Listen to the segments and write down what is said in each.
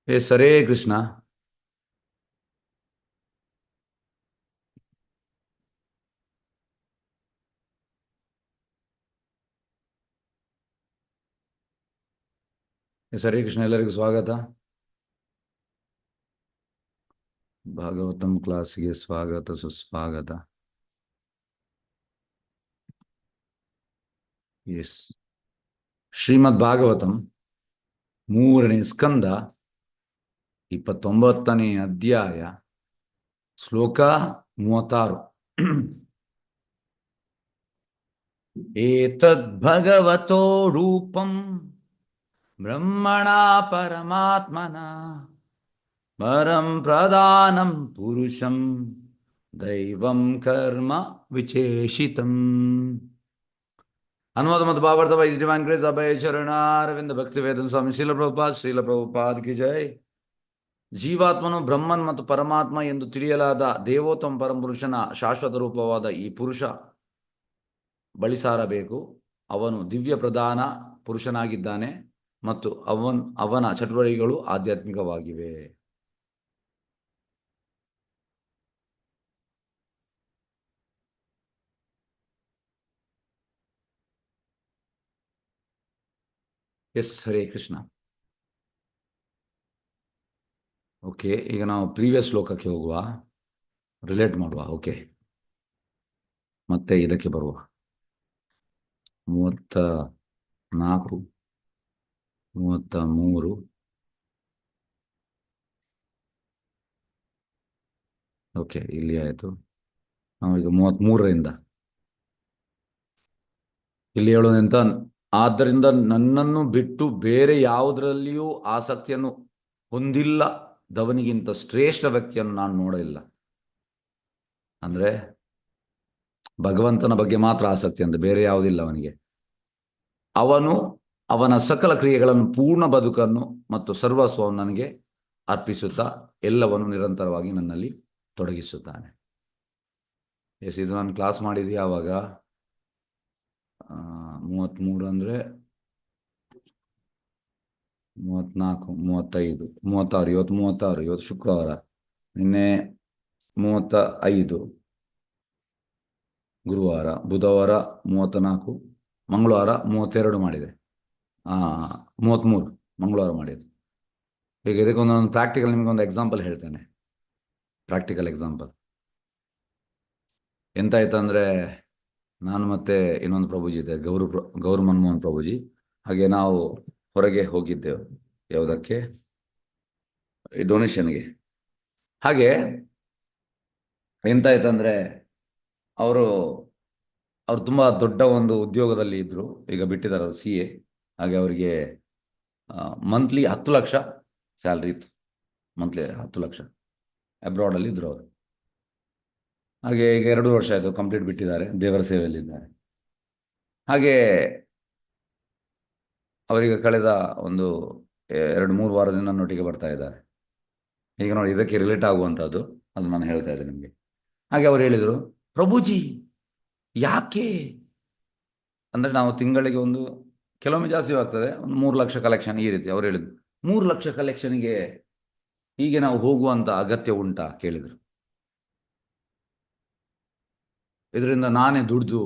S Hare Krishna. S Hare Krishna, ಎಲ್ಲರಿಗೂ ಸ್ವಾಗತ. ಭಾಗವತಂ ಕ್ಲಾಸ್ಗೆ ಸ್ವಾಗತ ಸುಸ್ವಾಗತ. ಎಸ್, ಶ್ರೀಮದ್ ಭಾಗವತಂ 3ನೇ ಸ್ಕಂದ 29ನೇ ಅಧ್ಯಾಯ ಶ್ಲೋಕ 36. ಏತದ್ ಭಗವತೋ ರೂಪಂ ಬ್ರಹ್ಮಣ ಪರಮಾತ್ಮನ ಪರಂ ಪ್ರಧಾನಂ ಪುರುಷಂ ದೈವಂ ಕರ್ಮ ವಿಚೇಷಿತಂ. अनुवाद मत भावार्थ बाय डिवाइन ग्रेस अभय शरणारविंद भक्ति वेदन स्वामी ಶ್ರೀಲ ಪ್ರಭುಪಾದ್ ಕಿ ಜೈ. ಜೀವಾತ್ಮನು ಬ್ರಹ್ಮನ್ ಮತ್ತು ಪರಮಾತ್ಮ ಎಂದು ತಿಳಿಯಲಾದ ದೇವೋತ್ತಮ ಪರಮಪುರುಷನ ಶಾಶ್ವತ ರೂಪವಾದ ಈ ಪುರುಷ ಬಳಿ ಸಾರಬೇಕು. ಅವನು ದಿವ್ಯ ಪ್ರಧಾನ ಪುರುಷನಾಗಿದ್ದಾನೆ ಮತ್ತು ಅವನ ಚಟುವಟಿಕೆಗಳು ಆಧ್ಯಾತ್ಮಿಕವಾಗಿವೆ. ಎಸ್ ಹರೇ ಕೃಷ್ಣ. ಓಕೆ, ಈಗ ನಾವು ಪ್ರೀವಿಯಸ್ ಶ್ಲೋಕಕ್ಕೆ ಹೋಗುವ, ರಿಲೇಟ್ ಮಾಡುವ. ಓಕೆ, ಮತ್ತೆ ಇದಕ್ಕೆ ಬರುವ 34, 33. ಓಕೆ, ಇಲ್ಲಿ ಆಯಿತು. ನಾವೀಗ 33ರಿಂದ ಇಲ್ಲಿ ಹೇಳೋದಂತ, ಆದ್ದರಿಂದ ನನ್ನನ್ನು ಬಿಟ್ಟು ಬೇರೆ ಯಾವುದರಲ್ಲಿಯೂ ಆಸಕ್ತಿಯನ್ನು ಹೊಂದಿಲ್ಲದವನಿಗಿಂತ ಶ್ರೇಷ್ಠ ವ್ಯಕ್ತಿಯನ್ನು ನಾನು ನೋಡಲಿಲ್ಲ. ಅಂದ್ರೆ ಭಗವಂತನ ಬಗ್ಗೆ ಮಾತ್ರ ಆಸಕ್ತಿ, ಅಂತ ಬೇರೆ ಯಾವುದಿಲ್ಲ ಅವನಿಗೆ. ಅವನು ಅವನ ಸಕಲ ಕ್ರಿಯೆಗಳನ್ನು, ಪೂರ್ಣ ಬದುಕನ್ನು ಮತ್ತು ಸರ್ವಸ್ವವನ್ನು ನನಗೆ ಅರ್ಪಿಸುತ್ತಾ ಎಲ್ಲವನ್ನು ನಿರಂತರವಾಗಿ ನನ್ನಲ್ಲಿ ತೊಡಗಿಸುತ್ತಾನೆ. ಎಸ್, ಇದು ನಾನು ಕ್ಲಾಸ್ ಮಾಡಿದ್ವಿ ಯಾವಾಗ? 33 ಅಂದರೆ 34, 35, 36. ಇವತ್ತು 36, ಇವತ್ತು ಶುಕ್ರವಾರ. ನಿನ್ನೆ 35 ಗುರುವಾರ, ಬುಧವಾರ 34, ಮಂಗಳವಾರ 32 ಮಾಡಿದೆ. 33 ಮಂಗಳವಾರ ಮಾಡಿದ್ದು. ಈಗ ಇದಕ್ಕೊಂದೊಂದು ಪ್ರಾಕ್ಟಿಕಲ್, ನಿಮಗೊಂದು ಎಕ್ಸಾಂಪಲ್ ಹೇಳ್ತೇನೆ. ಪ್ರಾಕ್ಟಿಕಲ್ ಎಕ್ಸಾಂಪಲ್ ಎಂತಾಯ್ತಂದರೆ, ನಾನು ಮತ್ತೆ ಇನ್ನೊಂದು ಪ್ರಭುಜಿ ಇದೆ, ಗೌರು ಮನಮೋಹನ್ ಪ್ರಭುಜಿ. ಹಾಗೆ ನಾವು ಹೊರಗೆ ಹೋಗಿದ್ದೆವು. ಯಾವುದಕ್ಕೆ? ಡೊನೇಷನ್ಗೆ. ಹಾಗೆ ಎಂತಾಯ್ತಂದ್ರೆ, ಅವರು ತುಂಬ ದೊಡ್ಡ ಒಂದು ಉದ್ಯೋಗದಲ್ಲಿ ಇದ್ರು. ಈಗ ಬಿಟ್ಟಿದ್ದಾರೆ, ಅವರು CA. ಹಾಗೆ ಅವರಿಗೆ ಮಂತ್ಲಿ 10 ಲಕ್ಷ ಸ್ಯಾಲ್ರಿ ಇತ್ತು. ಮಂತ್ಲಿ 10 ಲಕ್ಷ. ಅಬ್ರಾಡಲ್ಲಿ ಇದ್ರು ಅವರು. ಹಾಗೆ ಈಗ 2 ವರ್ಷ ಆಯಿತು, ಕಂಪ್ಲೀಟ್ ಬಿಟ್ಟಿದ್ದಾರೆ, ದೇವರ ಸೇವೆಯಲ್ಲಿದ್ದಾರೆ. ಹಾಗೆ ಅವರಿಗೆ ಕಳೆದ ಒಂದು 2-3 ವಾರದಿಂದ ನನ್ನೊಟ್ಟಿಗೆ ಬರ್ತಾ ಇದ್ದಾರೆ. ಈಗ ನೋಡಿ, ಇದಕ್ಕೆ ರಿಲೇಟ್ ಆಗುವಂಥದ್ದು ಅದು ನಾನು ಹೇಳ್ತಾ ಇದ್ದೆ ನಿಮಗೆ. ಹಾಗೆ ಅವರು ಹೇಳಿದರು, ಪ್ರಭುಜಿ ಯಾಕೆ ಅಂದರೆ, ನಾವು ತಿಂಗಳಿಗೆ ಒಂದು, ಕೆಲವೊಮ್ಮೆ ಜಾಸ್ತಿ ಆಗ್ತದೆ, ಒಂದು 3 ಲಕ್ಷ ಕಲೆಕ್ಷನ್ ಈ ರೀತಿ. ಅವ್ರು ಹೇಳಿದ್ರು, 3 ಲಕ್ಷ ಕಲೆಕ್ಷನ್ಗೆ ಹೀಗೆ ನಾವು ಹೋಗುವಂಥ ಅಗತ್ಯ ಉಂಟಾ ಕೇಳಿದರು. ಇದರಿಂದ ನಾನೇ ದುಡ್ದು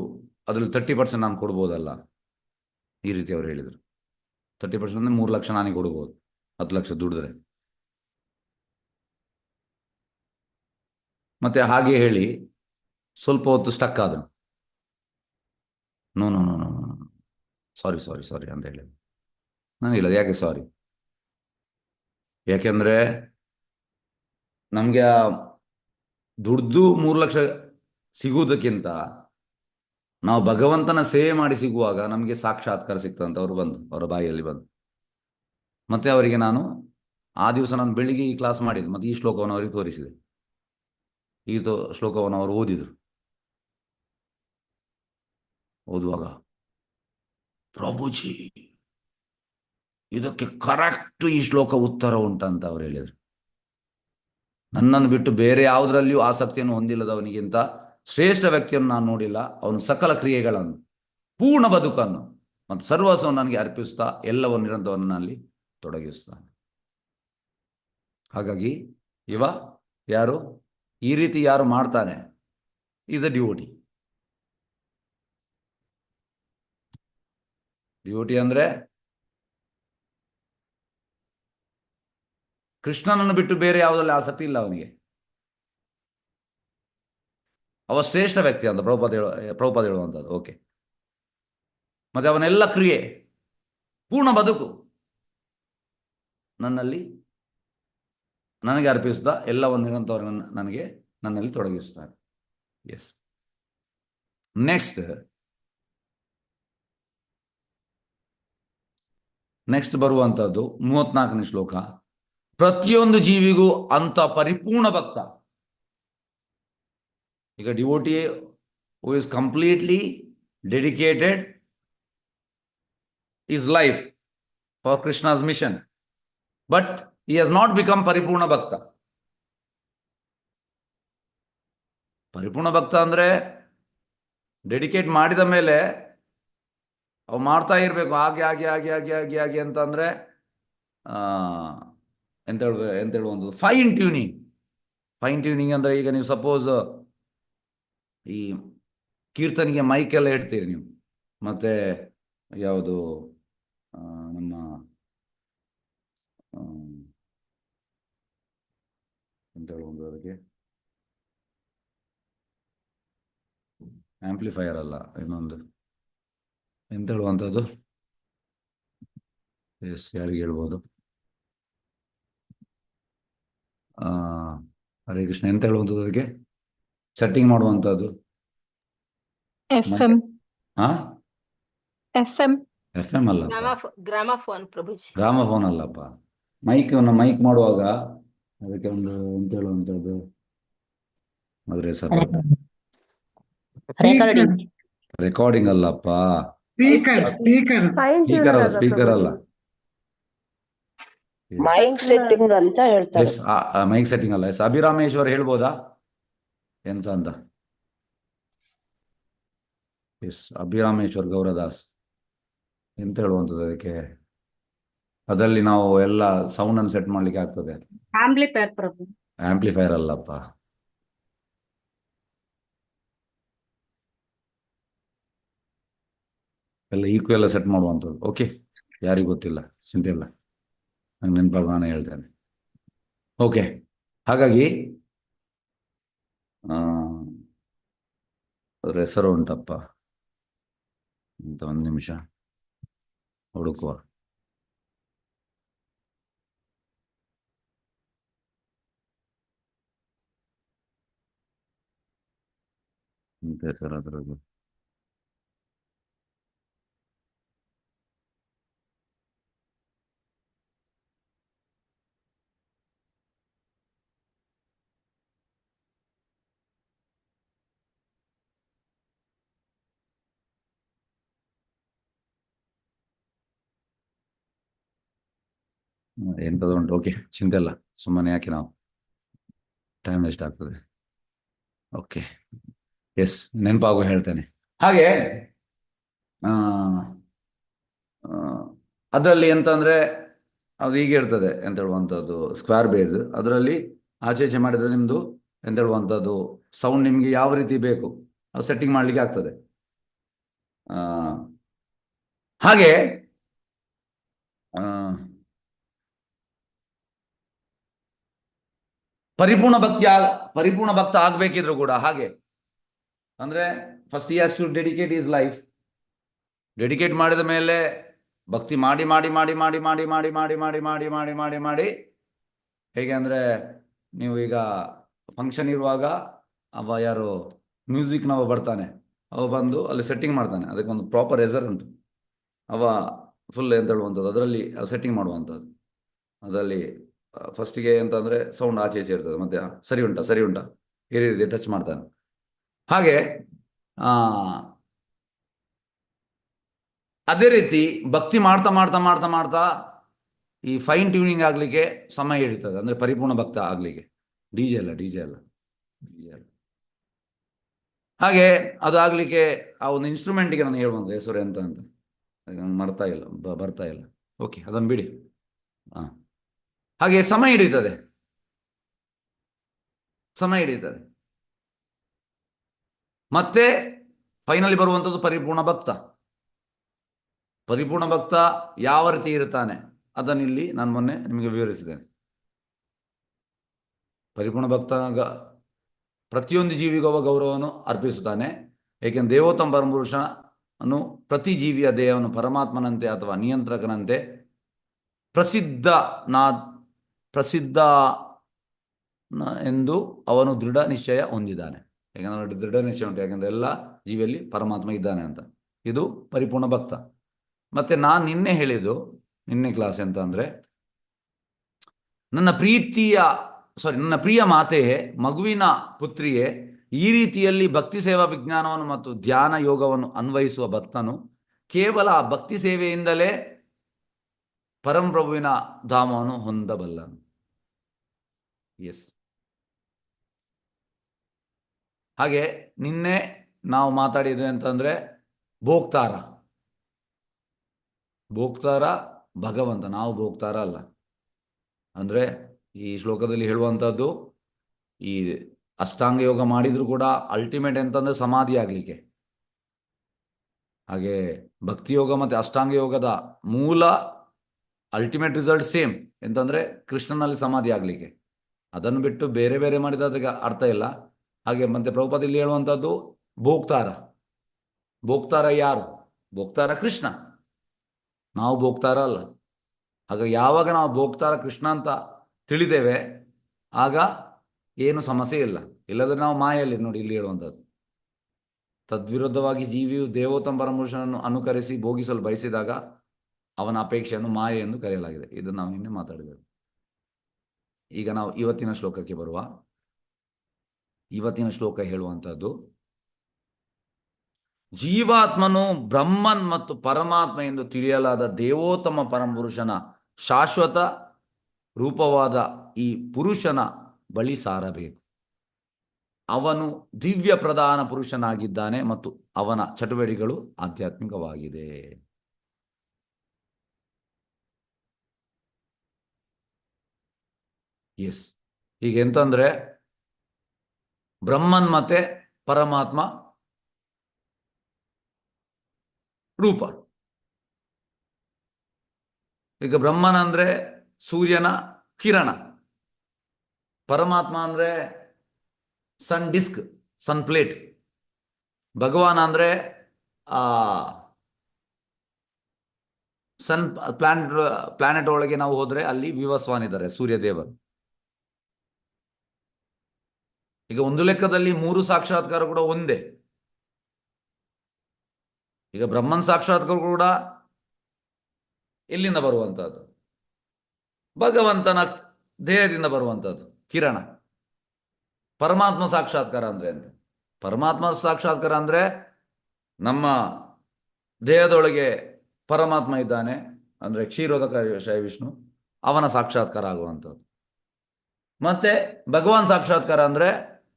ಅದರಲ್ಲಿ 30% ನಾನು ಕೊಡ್ಬೋದಲ್ಲ, ಈ ರೀತಿ ಅವರು ಹೇಳಿದರು. 30% ಅಂದರೆ 3 ಲಕ್ಷ ನಾನೇ ಕೊಡ್ಬೋದು, 10 ಲಕ್ಷ ದುಡಿದ್ರೆ. ಮತ್ತೆ ಹಾಗೆ ಹೇಳಿ ಸ್ವಲ್ಪ ಹೊತ್ತು ಸ್ಟಕ್ ಆದರು. No no no no no sorry sorry sorry ಅಂತ ಹೇಳಿ. ನಾನು ಇಲ್ಲ, ಯಾಕೆ ಸಾರಿ? ಯಾಕೆಂದರೆ ನಮಗೆ ದುಡ್ದು 3 ಲಕ್ಷ ಸಿಗುವುದಕ್ಕಿಂತ ನಾವು ಭಗವಂತನ ಸೇವೆ ಮಾಡಿ ಸಿಗುವಾಗ ನಮಗೆ ಸಾಕ್ಷಾತ್ಕಾರ ಸಿಗ್ತದಂತ ಅವರು ಬಂದು, ಅವರ ಬಾಯಿಯಲ್ಲಿ ಬಂದು. ಮತ್ತೆ ಅವರಿಗೆ ನಾನು ಆ ದಿವಸ ನಾನು ಬೆಳಿಗ್ಗೆ ಈ ಕ್ಲಾಸ್ ಮಾಡಿದ್ದು, ಮತ್ತು ಈ ಶ್ಲೋಕವನ್ನು ಅವರಿಗೆ ತೋರಿಸಿದೆ. ಈ ಶ್ಲೋಕವನ್ನು ಅವರು ಓದಿದರು. ಓದುವಾಗ, ಪ್ರಭುಜಿ ಇದಕ್ಕೆ ಕರೆಕ್ಟ್ ಈ ಶ್ಲೋಕ ಉತ್ತರ ಉಂಟಂತ ಅವರು ಹೇಳಿದರು. ನನ್ನನ್ನು ಬಿಟ್ಟು ಬೇರೆ ಯಾವುದರಲ್ಲಿಯೂ ಆಸಕ್ತಿಯನ್ನು ಹೊಂದಿಲ್ಲದವನಿಗಿಂತ ಶ್ರೇಷ್ಠ ವ್ಯಕ್ತಿಯನ್ನು ನಾನು ನೋಡಿಲ್ಲ. ಅವನು ಸಕಲ ಕ್ರಿಯೆಗಳನ್ನು, ಪೂರ್ಣ ಬದುಕನ್ನು ಮತ್ತು ಸರ್ವಸ್ವವನ್ನು ನನಗೆ ಅರ್ಪಿಸ್ತಾ ಎಲ್ಲವನ್ನು ನಿರಂತರವಾಗಿ ನನ್ನಲ್ಲಿ ತೊಡಗಿಸ್ತಾನೆ. ಹಾಗಾಗಿ ಇವ ಯಾರು ಈ ರೀತಿ ಯಾರು ಮಾಡ್ತಾನೆ ಈಸ್ ಅ ಡಿವೋಟಿ. ಡಿವೋಟಿ ಅಂದ್ರೆ ಕೃಷ್ಣನನ್ನು ಬಿಟ್ಟು ಬೇರೆ ಯಾವುದರಲ್ಲಿ ಆಸಕ್ತಿ ಇಲ್ಲ ಅವನಿಗೆ. ಅವ ಶ್ರೇಷ್ಠ ವ್ಯಕ್ತಿ ಅಂತ ಪ್ರಭುಪಾದ ಹೇಳುವಂಥದ್ದು. ಓಕೆ, ಮತ್ತೆ ಅವನೆಲ್ಲ ಕ್ರಿಯೆ, ಪೂರ್ಣ ಬದುಕು ನನಗೆ ಅರ್ಪಿಸಿದ ಎಲ್ಲವನ್ನು ನಿರಂತರ ನನ್ನಲ್ಲಿ ತೊಡಗಿಸ್ತಾರೆ. ಎಸ್. ನೆಕ್ಸ್ಟ್ ಬರುವಂತದ್ದು 34ನೇ ಶ್ಲೋಕ. ಪ್ರತಿಯೊಂದು ಜೀವಿಗೂ ಅಂತ ಪರಿಪೂರ್ಣ ಭಕ್ತ. ಈಗ devotee who is completely dedicated his life for Krishna's mission, but he has not become Paripurna Bhakta. ಪರಿಪೂರ್ಣ ಭಕ್ತ ಅಂದ್ರೆ ಡೆಡಿಕೇಟ್ ಮಾಡಿದ ಮೇಲೆ ಅವು ಮಾಡ್ತಾ ಇರಬೇಕು, ಹಾಗೆ ಹಾಗೆ ಹಾಗೆ ಹಾಗೆ ಹಾಗೆ ಹಾಗೆ ಅಂತ ಅಂದ್ರೆ ಎಂತ ಹೇಳುವಂಥದ್ದು ಫೈನ್ ಟ್ಯೂನಿಂಗ್ ಅಂದ್ರೆ, ಈಗ ನೀವು ಸಪೋಸ್ ಈ ಕೀರ್ತನಿಗೆ ಮೈಕೆಲ್ಲ ಇಡ್ತೀರಿ ನೀವು, ಮತ್ತೆ ಯಾವುದು ನಮ್ಮ ಎಂತ ಹೇಳುವುದು ಅದಕ್ಕೆ, ಆಂಪ್ಲಿಫೈಯರ್ ಅಲ್ಲ, ಇನ್ನೊಂದು ಎಂತ ಹೇಳುವಂಥದ್ದು, ಎಸ್ ಯಾರಿಗೆ ಹೇಳ್ಬೋದು, ಹರೇ ಕೃಷ್ಣ, ಎಂತ ಹೇಳುವಂಥದ್ದು ಅದಕ್ಕೆ ಸೆಟ್ಟಿಂಗ್ ಮಾಡುವಂಥದ್ದು, ಎಫ್ ಎಂ ಅಲ್ಲ, ಗ್ರಾಮಫೋನ್ ಅಲ್ಲಪ್ಪ, ಮೈಕ್ ಮಾಡುವಾಗ ಅದಕ್ಕೆ ಒಂದು ಎಂತ ಹೇಳುವಂಥದ್ದು, ಅದ್ರ ಹೆಸರು ರೆಕಾರ್ಡಿಂಗ್ ಅಲ್ಲಪ್ಪ, ಸ್ಪೀಕರ್ ಅಲ್ಲ, ಮೈಕ್ ಸೆಟ್ಟಿಂಗ್ ಅಂತ ಹೇಳ್ತಾರೆ. ಮೈಕ್ ಸೆಟ್ಟಿಂಗ್ ಅಲ್ಲ. ಅಭಿರಾಮೇಶ್ವರ್ ಹೇಳ್ಬೋದಾ ಎಂತ ಅಂತ? ಎಸ್, ಅಭಿರಾಮೇಶ್ವರ್ ಗೌರದಾಸ್ ಎಂತ ಹೇಳುವಂಥದ್ದು ಅದಕ್ಕೆ, ಅದರಲ್ಲಿ ನಾವು ಎಲ್ಲ ಸೌಂಡ್ ಅನ್ನು ಸೆಟ್ ಮಾಡ್ಲಿಕ್ಕೆ ಆಗ್ತದೆ. ಆಂಪ್ಲಿಫೈರ್ ಅಲ್ಲಪ್ಪ, ಎಲ್ಲ ಈಕ್ವಲ್ ಎಲ್ಲ ಸೆಟ್ ಮಾಡುವಂಥದ್ದು. ಓಕೆ, ಯಾರಿಗೂ ಗೊತ್ತಿಲ್ಲ, ಚಿಂತೆ ಇಲ್ಲ, ನಂಗೆ ನೆನಪಾಗ ನಾನೇ ಹೇಳ್ತೇನೆ. ಓಕೆ, ಹಾಗಾಗಿ ಅದ್ರ ಹೆಸರು ಉಂಟಪ್ಪ ಅಂತ, ಒಂದು ನಿಮಿಷ ಹುಡುಕುವ. ಎಂತ ಹೆಸರು ಅದ್ರದ್ದು? ಎಂಥದ್ದು ಉಂಟು. ಓಕೆ, ಚಿಂತೆ ಇಲ್ಲ, ಸುಮ್ಮನೆ ಯಾಕೆ ನಾವು ಟೈಮ್ ವೇಸ್ಟ್ ಆಗ್ತದೆ. ಓಕೆ, ಎಸ್, ನೆನಪಾಗೋ ಹೇಳ್ತೇನೆ. ಹಾಗೆ ಅದರಲ್ಲಿ ಎಂತಂದ್ರೆ ಅದು ಹೀಗೆ ಇರ್ತದೆ ಎಂತ ಹೇಳುವಂಥದ್ದು, ಸ್ಕ್ವೇರ್ ಬೇಸ್. ಅದರಲ್ಲಿ ಆಚೆ ಈಚೆ ಮಾಡಿದ್ರೆ ನಿಮ್ಮದು ಎಂತ ಹೇಳುವಂಥದ್ದು ಸೌಂಡ್ ನಿಮಗೆ ಯಾವ ರೀತಿ ಬೇಕು ಅದು ಸೆಟ್ಟಿಂಗ್ ಮಾಡಲಿಕ್ಕೆ ಆಗ್ತದೆ. ಹಾಗೆ ಪರಿಪೂರ್ಣ ಭಕ್ತ ಆಗ್ಬೇಕಿದ್ರು ಕೂಡ ಹಾಗೆ ಅಂದ್ರೆ first he has to dedicate his life. Dedicate ಮಾಡಿದ ಮೇಲೆ ಭಕ್ತಿ ಮಾಡಿ ಮಾಡಿ ಮಾಡಿ ಮಾಡಿ ಮಾಡಿ ಮಾಡಿ ಮಾಡಿ ಮಾಡಿ ಮಾಡಿ ಮಾಡಿ ಮಾಡಿ ಮಾಡಿ ಹೇಗೆ ಅಂದರೆ, ನೀವು ಈಗ ಫಂಕ್ಷನ್ ಇರುವಾಗ ಅವ ಯಾರು ಮ್ಯೂಸಿಕ್ನವ ಬರ್ತಾನೆ, ಅವ ಬಂದು ಅಲ್ಲಿ ಸೆಟ್ಟಿಂಗ್ ಮಾಡ್ತಾನೆ, ಅದಕ್ಕೊಂದು ಪ್ರಾಪರ್ ಹೆಸರು ಉಂಟು. ಅವ ಫುಲ್ ಎಂತ ಹೇಳುವಂಥದ್ದು ಅದರಲ್ಲಿ ಸೆಟ್ಟಿಂಗ್ ಮಾಡುವಂಥದ್ದು. ಅದರಲ್ಲಿ ಫಸ್ಟಿಗೆ ಎಂತಂದರೆ ಸೌಂಡ್ ಆಚೆ ಈಚೆ ಇರ್ತದೆ, ಮತ್ತೆ ಸರಿ ಉಂಟಾ ಈ ರೀತಿ ಟಚ್ ಮಾಡ್ತಾನೆ. ಹಾಗೆ ಅದೇ ರೀತಿ ಭಕ್ತಿ ಮಾಡ್ತಾ ಮಾಡ್ತಾ ಮಾಡ್ತಾ ಮಾಡ್ತಾ ಈ ಫೈನ್ ಟ್ಯೂನಿಂಗ್ ಆಗಲಿಕ್ಕೆ ಸಮಯ ಹಿಡಿತದೆ, ಅಂದರೆ ಪರಿಪೂರ್ಣ ಭಕ್ತ ಆಗಲಿಕ್ಕೆ. ಡಿ ಜೆ ಅಲ್ಲ. ಹಾಗೆ ಅದು ಆಗಲಿಕ್ಕೆ ಆ ಒಂದು ಇನ್ಸ್ಟ್ರೂಮೆಂಟಿಗೆ ನಾನು ಹೇಳುವಂಥ ಹೆಸರು ಎಂತ ಅಂತ ಬರ್ತಾ ಇಲ್ಲ. ಓಕೆ, ಅದನ್ನು ಬಿಡಿ. ಹಾಗೆ ಸಮಯ ಹಿಡಿತದೆ. ಸಮಯ ಹಿಡಿಯುತ್ತದೆ. ಮತ್ತೆ ಫೈನಲಿ ಬರುವಂಥದ್ದು ಪರಿಪೂರ್ಣ ಭಕ್ತ. ಪರಿಪೂರ್ಣ ಭಕ್ತ ಯಾವ ರೀತಿ ಇರ್ತಾನೆ ಅದನ್ನಿಲ್ಲಿ ನಾನು ಮೊನ್ನೆ ನಿಮಗೆ ವಿವರಿಸಿದ್ದೇನೆ. ಪರಿಪೂರ್ಣ ಭಕ್ತನಾಗ ಪ್ರತಿಯೊಂದು ಜೀವಿಗೂ ಅವ ಗೌರವವನ್ನು ಅರ್ಪಿಸುತ್ತಾನೆ. ಏಕೆಂದರೆ ದೇವೋತ್ತಮ ಪರಮಪುರುಷನು ಪ್ರತಿ ಜೀವಿಯ ದೇಹವನ್ನು ಪರಮಾತ್ಮನಂತೆ ಅಥವಾ ನಿಯಂತ್ರಕನಂತೆ ಪ್ರಸಿದ್ಧ ಎಂದು ಅವನು ದೃಢ ನಿಶ್ಚಯ ಹೊಂದಿದ್ದಾನೆ. ಯಾಕಂದ್ರೆ ದೃಢ ನಿಶ್ಚಯ ಉಂಟು, ಯಾಕಂದರೆ ಎಲ್ಲ ಜೀವಿಯಲ್ಲಿ ಪರಮಾತ್ಮ ಇದ್ದಾನೆ ಅಂತ. ಇದು ಪರಿಪೂರ್ಣ ಭಕ್ತ. ಮತ್ತೆ ನಾನು ನಿನ್ನೆ ಕ್ಲಾಸ್ ಎಂತ ಅಂದರೆ, ನನ್ನ ಪ್ರಿಯ ಮಾತೆಯೇ, ಮಗುವಿನ ಪುತ್ರಿಯೇ, ಈ ರೀತಿಯಲ್ಲಿ ಭಕ್ತಿ ಸೇವಾ ವಿಜ್ಞಾನವನ್ನು ಮತ್ತು ಧ್ಯಾನ ಯೋಗವನ್ನು ಅನ್ವಯಿಸುವ ಭಕ್ತನು ಕೇವಲ ಭಕ್ತಿ ಸೇವೆಯಿಂದಲೇ ಪರಂಪ್ರಭುವಿನ ಧಾಮವನ್ನು ಹೊಂದಬಲ್ಲನು. ಎಸ್. ಹಾಗೆ ನಿನ್ನೆ ನಾವು ಮಾತಾಡಿದ್ವಿ ಅಂತಂದರೆ ಭೋಕ್ತಾರ ಭಗವಂತ, ನಾವು ಭೋಕ್ತಾರ ಅಲ್ಲ. ಅಂದರೆ ಈ ಶ್ಲೋಕದಲ್ಲಿ ಹೇಳುವಂಥದ್ದು, ಈ ಅಷ್ಟಾಂಗ ಯೋಗ ಮಾಡಿದರೂ ಕೂಡ ಅಲ್ಟಿಮೇಟ್ ಎಂತಂದರೆ ಸಮಾಧಿ ಆಗಲಿಕ್ಕೆ. ಹಾಗೆ ಭಕ್ತಿಯೋಗ ಮತ್ತು ಅಷ್ಟಾಂಗ ಯೋಗದ ಮೂಲ ಅಲ್ಟಿಮೇಟ್ ರಿಸಲ್ಟ್ ಸೇಮ್ ಎಂತಂದರೆ ಕೃಷ್ಣನಲ್ಲಿ ಸಮಾಧಿ ಆಗಲಿಕ್ಕೆ. ಅದನ್ನು ಬಿಟ್ಟು ಬೇರೆ ಬೇರೆ ಮಾಡಿದ ಅದಕ್ಕೆ ಅರ್ಥ ಇಲ್ಲ. ಹಾಗೆ ಮತ್ತೆ ಪ್ರಭುಪಾದಲ್ಲಿ ಹೇಳುವಂಥದ್ದು ಭೋಕ್ತಾರ ಯಾರು? ಭೋಕ್ತಾರ ಕೃಷ್ಣ, ನಾವು ಭೋಕ್ತಾರ ಅಲ್ಲ. ಹಾಗಾಗಿ ಯಾವಾಗ ನಾವು ಭೋಕ್ತಾರ ಕೃಷ್ಣ ಅಂತ ತಿಳಿದೇವೆ ಆಗ ಏನು ಸಮಸ್ಯೆ ಇಲ್ಲ. ಇಲ್ಲದ್ರೆ ನಾವು ಮಾಯಲ್ಲಿ ನೋಡಿ ಇಲ್ಲಿ ಹೇಳುವಂಥದ್ದು, ತದ್ವಿರುದ್ಧವಾಗಿ ಜೀವಿಯು ದೇವೋತ್ತಮ ಪರಮಪುರುಷನನ್ನು ಅನುಕರಿಸಿ ಭೋಗಿಸಲು ಬಯಸಿದಾಗ ಅವನ ಅಪೇಕ್ಷೆಯನ್ನು ಮಾಯೆ ಎಂದು ಕರೆಯಲಾಗಿದೆ. ಇದನ್ನು ನಾವು ನಿನ್ನೆ ಮಾತಾಡಿದೆವು. ಈಗ ನಾವು ಇವತ್ತಿನ ಶ್ಲೋಕಕ್ಕೆ ಬರುವ. ಇವತ್ತಿನ ಶ್ಲೋಕ ಹೇಳುವಂಥದ್ದು, ಜೀವಾತ್ಮನು ಬ್ರಹ್ಮನ್ ಮತ್ತು ಪರಮಾತ್ಮ ಎಂದು ತಿಳಿಯಲಾದ ದೇವೋತ್ತಮ ಪರಮಪುರುಷನ ಶಾಶ್ವತ ರೂಪವಾದ ಈ ಪುರುಷನ ಬಳಿ ಸಾರಬೇಕು. ಅವನು ದಿವ್ಯ ಪ್ರಧಾನ ಪುರುಷನಾಗಿದ್ದಾನೆ ಮತ್ತು ಅವನ ಚಟುವಟಿಕೆಗಳು ಆಧ್ಯಾತ್ಮಿಕವಾಗಿದೆ. ಎಸ್. ಈಗ ಎಂತಂದ್ರೆ ಬ್ರಹ್ಮನ್ ಮತ್ತೆ ಪರಮಾತ್ಮ ರೂಪ. ಈಗ ಬ್ರಹ್ಮನ್ ಅಂದ್ರೆ ಸೂರ್ಯನ ಕಿರಣ, ಪರಮಾತ್ಮ ಅಂದ್ರೆ ಸನ್ ಡಿಸ್ಕ್, ಸನ್ ಪ್ಲೇಟ್, ಭಗವಾನ್ ಅಂದ್ರೆ ಸನ್ ಪ್ಲಾನೆಟ್ ಒಳಗೆ ನಾವು ಹೋದ್ರೆ ಅಲ್ಲಿ ವಿವಸ್ವಾನ್ ಇದ್ದಾರೆ, ಸೂರ್ಯದೇವರು. ಈಗ ಒಂದು ಲೆಕ್ಕದಲ್ಲಿ ಮೂರು ಸಾಕ್ಷಾತ್ಕಾರ ಕೂಡ ಒಂದೇ. ಈಗ ಬ್ರಹ್ಮನ್ ಸಾಕ್ಷಾತ್ಕಾರ ಕೂಡ ಎಲ್ಲಿಂದ ಬರುವಂತಹದ್ದು? ಭಗವಂತನ ದೇಹದಿಂದ ಬರುವಂತಹದ್ದು ಕಿರಣ. ಪರಮಾತ್ಮ ಸಾಕ್ಷಾತ್ಕಾರ ಅಂದ್ರೆ ಅಂತ, ಪರಮಾತ್ಮ ಸಾಕ್ಷಾತ್ಕಾರ ಅಂದ್ರೆ ನಮ್ಮ ದೇಹದೊಳಗೆ ಪರಮಾತ್ಮ ಇದ್ದಾನೆ ಅಂದ್ರೆ ಕ್ಷೀರೋದಕ ಶಯ ವಿಷ್ಣು, ಅವನ ಸಾಕ್ಷಾತ್ಕಾರ ಆಗುವಂಥದ್ದು. ಮತ್ತೆ ಭಗವಾನ್ ಸಾಕ್ಷಾತ್ಕಾರ ಅಂದ್ರೆ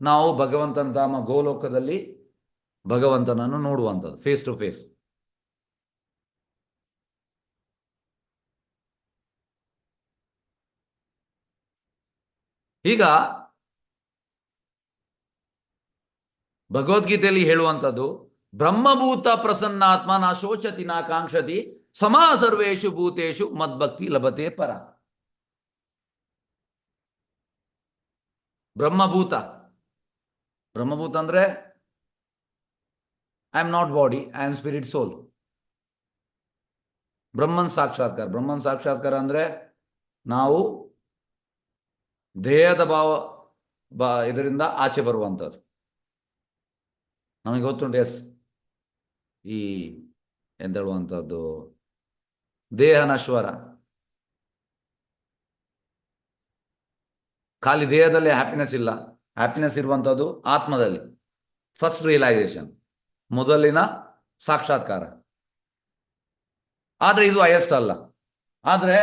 ನಾವು ಭಗವಂತನ ಧಾಮ ಗೋಲೋಕದಲ್ಲಿ ಭಗವಂತನನ್ನು ನೋಡುವಂಥದ್ದು, ಫೇಸ್ ಟು ಫೇಸ್. ಈಗ ಭಗವದ್ಗೀತೆಯಲ್ಲಿ ಹೇಳುವಂಥದ್ದು, ಬ್ರಹ್ಮಭೂತ ಪ್ರಸನ್ನಾತ್ಮ ನಾ ಶೋಚತಿ ನಾ ಕಾಂಕ್ಷತಿ ಸಮಾ ಸರ್ವೇಷು ಭೂತೇಷು ಮದ್ಭಕ್ತಿ ಲಭತೆ ಪರ. ಬ್ರಹ್ಮಭೂತ ಅಂದ್ರೆ I am not body, I am spirit soul. ಬ್ರಹ್ಮನ್ ಸಾಕ್ಷಾತ್ಕಾರ ಅಂದ್ರೆ ನಾವು ದೇಹದ ಇದರಿಂದ ಆಚೆ ಬರುವಂಥದ್ದು. ನಮಗೆ ಗೊತ್ತುಂಟು, ಎಸ್, ಈ ಎಂತ ಹೇಳುವಂಥದ್ದು, ದೇಹ ನಶ್ವರ. ಖಾಲಿ ದೇಹದಲ್ಲಿ ಹ್ಯಾಪಿನೆಸ್ ಇಲ್ಲ, ಹ್ಯಾಪಿನೆಸ್ ಇರುವಂಥದ್ದು ಆತ್ಮದಲ್ಲಿ. ಫಸ್ಟ್ ರಿಯಲೈಸೇಷನ್, ಮೊದಲಿನ ಸಾಕ್ಷಾತ್ಕಾರ. ಆದರೆ ಇದು ಹೈಯೆಸ್ಟ್ ಅಲ್ಲ. ಆದರೆ